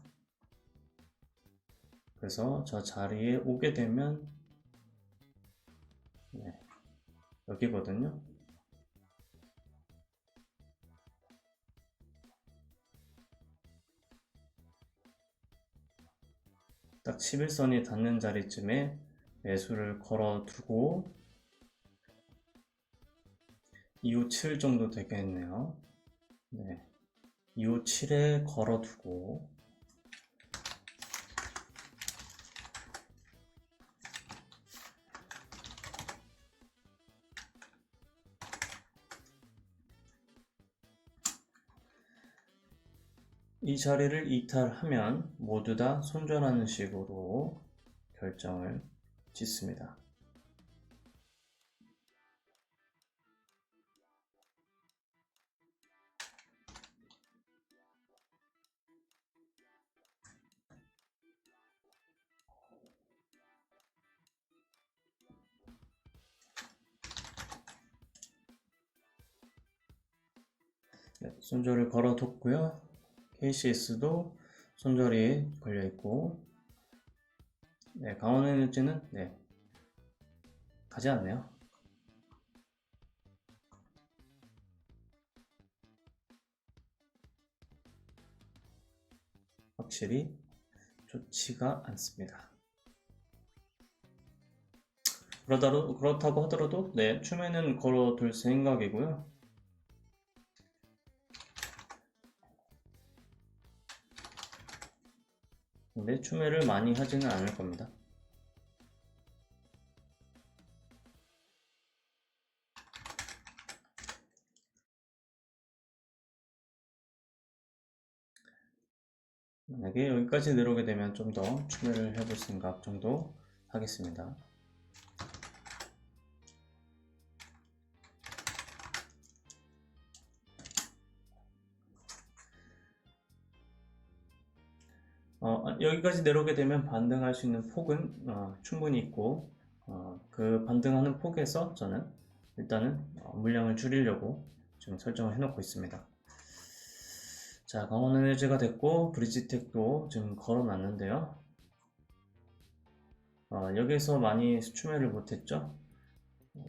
그래서 저 자리에 오게 되면 여기거든요. 딱 11선이 닿는 자리쯤에 매수를 걸어두고 257 정도 되겠네요. 네, 257에 걸어두고 이 자리를 이탈하면 모두 다 손절하는 식으로 결정을 짓습니다. 네, 손절을 걸어뒀고요. KCS도 손절이 걸려있고, 네, 강원에너지는 가지 않네요. 확실히 좋지가 않습니다. 그렇다고 하더라도 춤에는 걸어둘 생각이고요. 근데 추매를 많이 하지는 않을 겁니다. 만약에 여기까지 내려오게 되면 좀 더 추매를 해볼 생각 정도 하겠습니다. 여기까지 내려오게 되면 반등할 수 있는 폭은 충분히 있고 그 반등하는 폭에서 저는 일단은 물량을 줄이려고 지금 설정을 해놓고 있습니다. 자, 강원에너지가 됐고 브리지텍도 지금 걸어놨는데요. 여기서 많이 추매를 못했죠.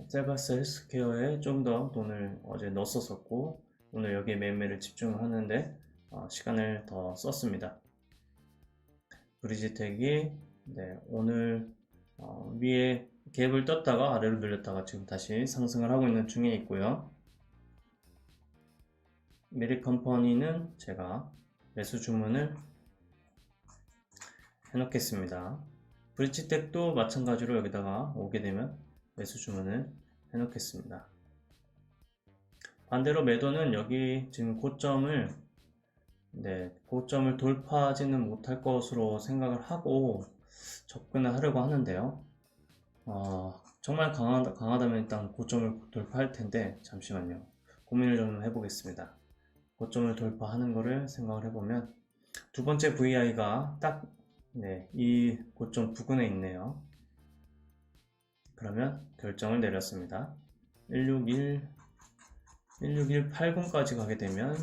셀바스 헬스케어에 좀 더 돈을 어제 넣었었고 오늘 여기에 매매를 집중을 하는데 시간을 더 썼습니다. 브리지텍이 오늘 위에 갭을 떴다가 아래로 밀렸다가 지금 다시 상승을 하고 있는 중에 있고요. 메리컴퍼니는 제가 매수 주문을 해놓겠습니다. 브리지텍도 마찬가지로 여기다가 오게 되면 매수 주문을 해놓겠습니다. 반대로 매도는 여기 지금 고점을 돌파하지는 못할 것으로 생각을 하고 접근을 하려고 하는데요. 정말 강하다면 일단 고점을 돌파할 텐데 잠시만요. 고민을 좀 해보겠습니다. 고점을 돌파하는 거를 생각을 해보면 두 번째 VI가 딱 이 고점 부근에 있네요. 그러면 결정을 내렸습니다. 16180까지 가게 되면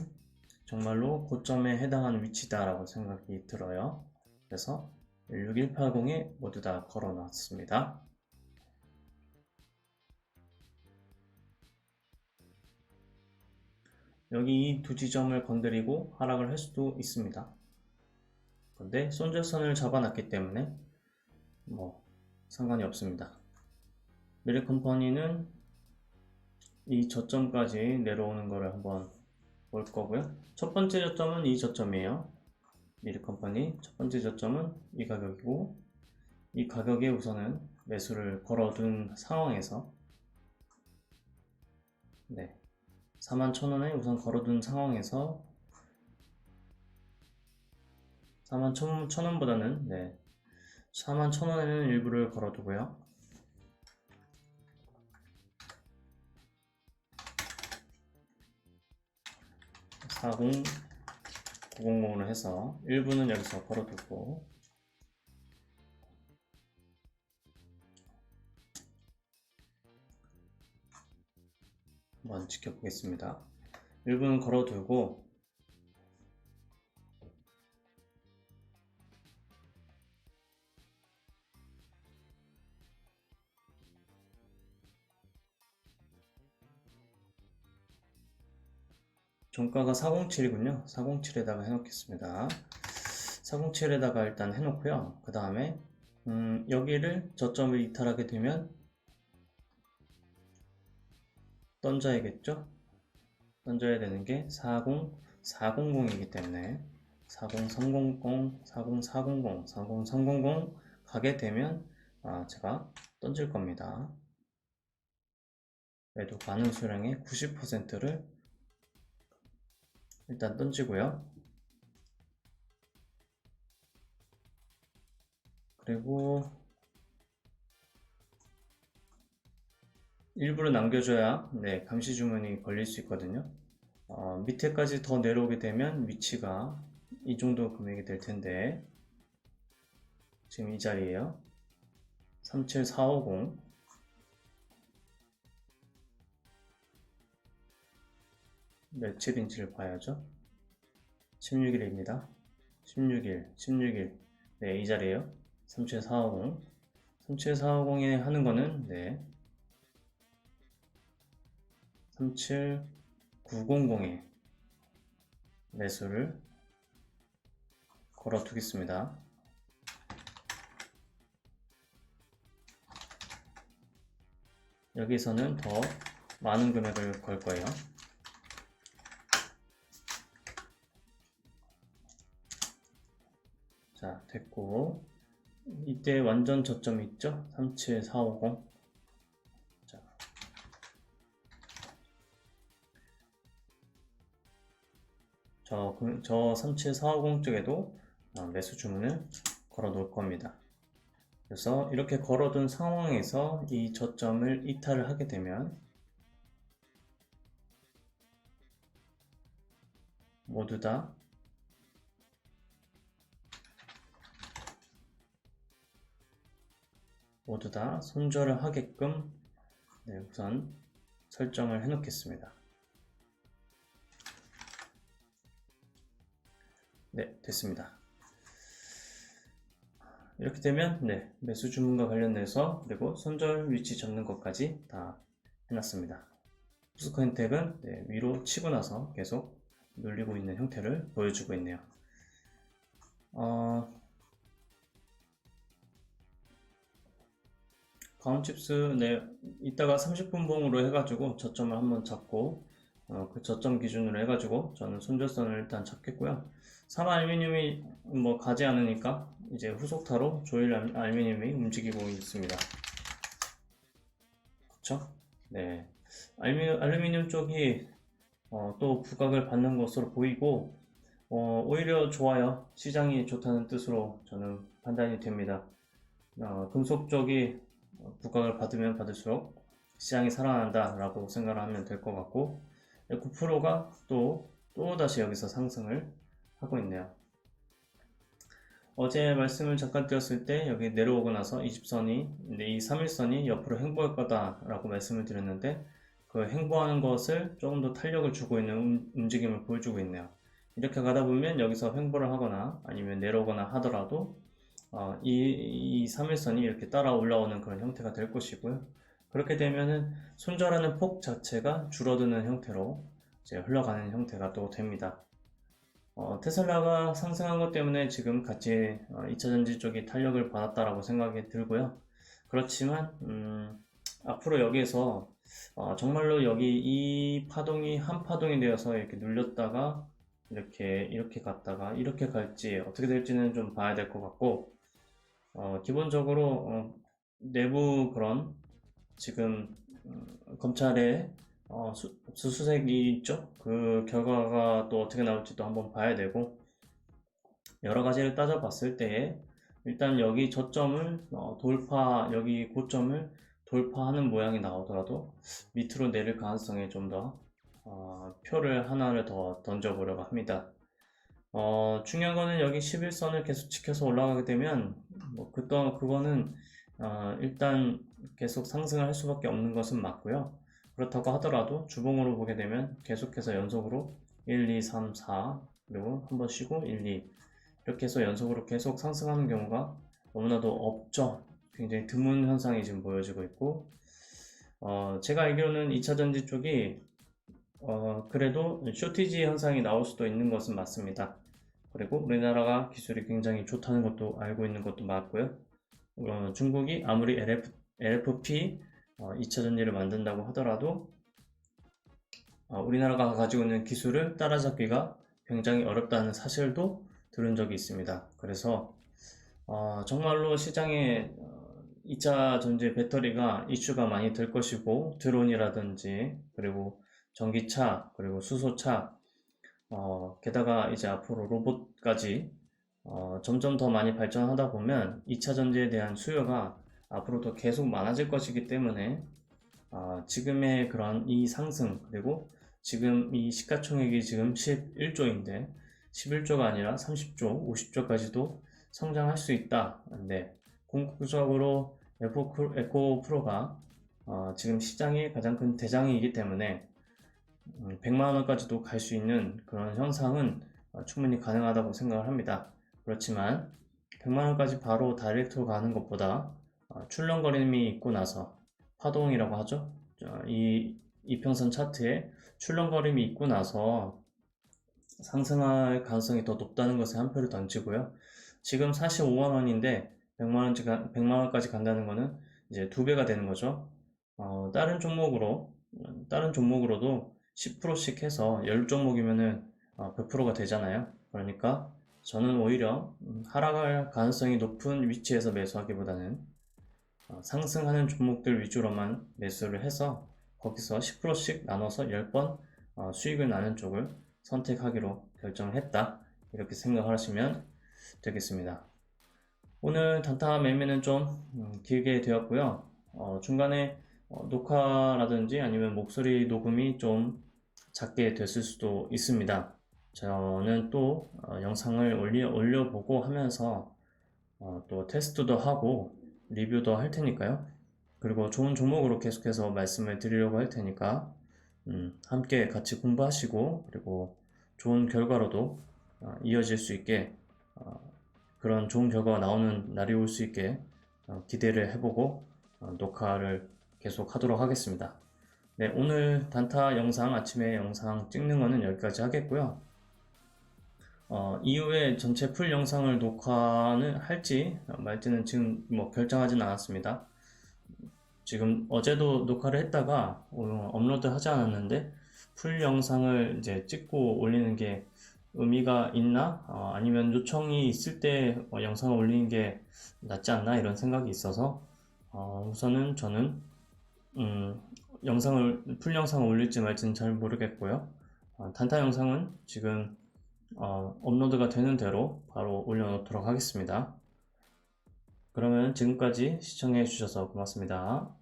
정말로 고점에 해당하는 위치다 라고 생각이 들어요. 그래서 16180에 모두 다 걸어 놨습니다. 여기 이 두 지점을 건드리고 하락을 할 수도 있습니다. 근데 손절선을 잡아놨기 때문에 상관이 없습니다. 메리컴퍼니는 이 저점까지 내려오는 거를 한번 볼 거고요. 첫 번째 저점은 이 저점이에요. 메리컴퍼니 첫 번째 저점은 이 가격이고 이 가격에 우선은 매수를 걸어둔 상황에서 41,000원에 우선 걸어둔 상황에서 41,000원보다는 41,000원에는 일부를 걸어두고요. 40900으로 해서 일부는 여기서 걸어두고 한번 지켜보겠습니다. 일부는 걸어두고 종가가 407이군요. 407에다가 해놓겠습니다. 407에다가 일단 해놓고요. 그 다음에 여기를 저점을 이탈하게 되면 던져야겠죠? 던져야 되는 게 40400이기 때문에 40300, 40400, 40300 가게 되면 제가 던질 겁니다. 매도 가능 수량의 90%를 일단 던지고요. 그리고 일부를 남겨줘야 감시 주문이 걸릴 수 있거든요. 밑에까지 더 내려오게 되면 위치가 이 정도 금액이 될 텐데 지금 이 자리에요. 37450 며칠인지를 봐야죠. 16일입니다. 16일 이 자리에요. 37450 37450에 하는 거는 37900에 매수를 걸어 두겠습니다. 여기서는 더 많은 금액을 걸 거예요. 자, 됐고 이때 완전 저점이 있죠? 37450 저 37450 쪽에도 매수 주문을 걸어 놓을 겁니다. 그래서 이렇게 걸어둔 상황에서 이 저점을 이탈을 하게 되면 모두 다 손절을 하게끔 우선 설정을 해 놓겠습니다. 됐습니다. 이렇게 되면 매수 주문과 관련해서 그리고 손절 위치 잡는 것까지 다 해놨습니다. 포스코엔텍은 위로 치고 나서 계속 눌리고 있는 형태를 보여주고 있네요. 가온칩스 이따가 30분 봉으로 해가지고 저점을 한번 잡고 그 저점 기준으로 해가지고 저는 손절선을 일단 잡겠고요. 삼알루미늄이 가지 않으니까 이제 후속타로 조일 알루미늄이 움직이고 있습니다. 그쵸? 알루미늄 쪽이 또 부각을 받는 것으로 보이고 오히려 좋아요. 시장이 좋다는 뜻으로 저는 판단이 됩니다. 금속 쪽이 부각을 받으면 받을수록 시장이 살아난다 라고 생각을 하면 될 것 같고 9%가 또다시 여기서 상승을 하고 있네요. 어제 말씀을 잠깐 드렸을 때 여기 내려오고 나서 20선이 이 3일선이 옆으로 횡보할 거다 라고 말씀을 드렸는데 그 횡보하는 것을 조금 더 탄력을 주고 있는 움직임을 보여주고 있네요. 이렇게 가다 보면 여기서 횡보를 하거나 아니면 내려오거나 하더라도 이 3일선이 이렇게 따라 올라오는 그런 형태가 될 것이고요. 그렇게 되면은 손절하는 폭 자체가 줄어드는 형태로 이제 흘러가는 형태가 또 됩니다. 테슬라가 상승한 것 때문에 지금 같이 2차전지 쪽이 탄력을 받았다라고 생각이 들고요. 그렇지만 앞으로 여기에서 정말로 여기 이 파동이 한 파동이 되어서 이렇게 눌렸다가 이렇게 갔다가 이렇게 갈지 어떻게 될지는 좀 봐야 될 것 같고 기본적으로 내부 그런 지금 검찰의 수수색이 있죠. 그 결과가 또 어떻게 나올지도 한번 봐야 되고, 여러 가지를 따져봤을 때에 일단 여기 저점을 여기 고점을 돌파하는 모양이 나오더라도 밑으로 내릴 가능성이 좀 더 표를 하나를 더 던져보려고 합니다. 중요한 거는 여기 11선을 계속 지켜서 올라가게 되면 그거는 일단 계속 상승을 할 수밖에 없는 것은 맞고요. 그렇다고 하더라도 주봉으로 보게 되면 계속해서 연속으로 1, 2, 3, 4 그리고 한번 쉬고 1, 2 이렇게 해서 연속으로 계속 상승하는 경우가 너무나도 없죠. 굉장히 드문 현상이 지금 보여지고 있고, 제가 알기로는 2차전지 쪽이 그래도 쇼티지 현상이 나올 수도 있는 것은 맞습니다. 그리고 우리나라가 기술이 굉장히 좋다는 것도 알고 있는 것도 맞고요. 중국이 아무리 LFP 2차전지를 만든다고 하더라도 우리나라가 가지고 있는 기술을 따라잡기가 굉장히 어렵다는 사실도 들은 적이 있습니다. 그래서 정말로 시장에 2차 전지 배터리가 이슈가 많이 될 것이고, 드론이라든지 그리고 전기차 그리고 수소차, 게다가 이제 앞으로 로봇까지 점점 더 많이 발전하다 보면 2차 전지에 대한 수요가 앞으로도 계속 많아질 것이기 때문에 지금의 그런 이 상승, 그리고 지금 이 시가총액이 지금 11조인데 11조가 아니라 30조, 50조까지도 성장할 수 있다. 네, 궁극적으로 에코프로가 지금 시장의 가장 큰 대장이기 때문에 100만 원까지도 갈 수 있는 그런 현상은 충분히 가능하다고 생각을 합니다. 그렇지만 100만 원까지 바로 다이렉트로 가는 것보다 출렁거림이 있고 나서, 파동이라고 하죠. 이 이평선 차트에 출렁거림이 있고 나서 상승할 가능성이 더 높다는 것에 한 표를 던지고요. 지금 45만 원인데 100만 원까지 간다는 것은 이제 2배가 되는 거죠. 다른 종목으로도 10%씩 해서 10종목이면은 100%가 되잖아요. 그러니까 저는 오히려 하락할 가능성이 높은 위치에서 매수하기보다는 상승하는 종목들 위주로만 매수를 해서 거기서 10%씩 나눠서 10번 수익을 나는 쪽을 선택하기로 결정을 했다. 이렇게 생각하시면 되겠습니다. 오늘 단타 매매는 좀 길게 되었고요. 중간에 녹화라든지 아니면 목소리 녹음이 좀 작게 됐을 수도 있습니다. 저는 또 영상을 올려보고 하면서 또 테스트도 하고 리뷰도 할 테니까요. 그리고 좋은 종목으로 계속해서 말씀을 드리려고 할 테니까 함께 같이 공부하시고, 그리고 좋은 결과로도 이어질 수 있게, 그런 좋은 결과가 나오는 날이 올 수 있게 기대를 해보고 녹화를 계속 하도록 하겠습니다. 네, 오늘 단타 영상, 아침에 영상 찍는 거는 여기까지 하겠고요. 이후에 전체 풀 영상을 녹화는 할지 말지는 지금 결정하지는 않았습니다. 지금 어제도 녹화를 했다가 업로드 하지 않았는데, 풀 영상을 이제 찍고 올리는 게 의미가 있나? 아니면 요청이 있을 때 영상을 올리는 게 낫지 않나? 이런 생각이 있어서 우선은 저는 풀 영상을 올릴지 말지는 잘 모르겠고요. 단타 영상은 지금 업로드가 되는 대로 바로 올려놓도록 하겠습니다. 그러면 지금까지 시청해 주셔서 고맙습니다.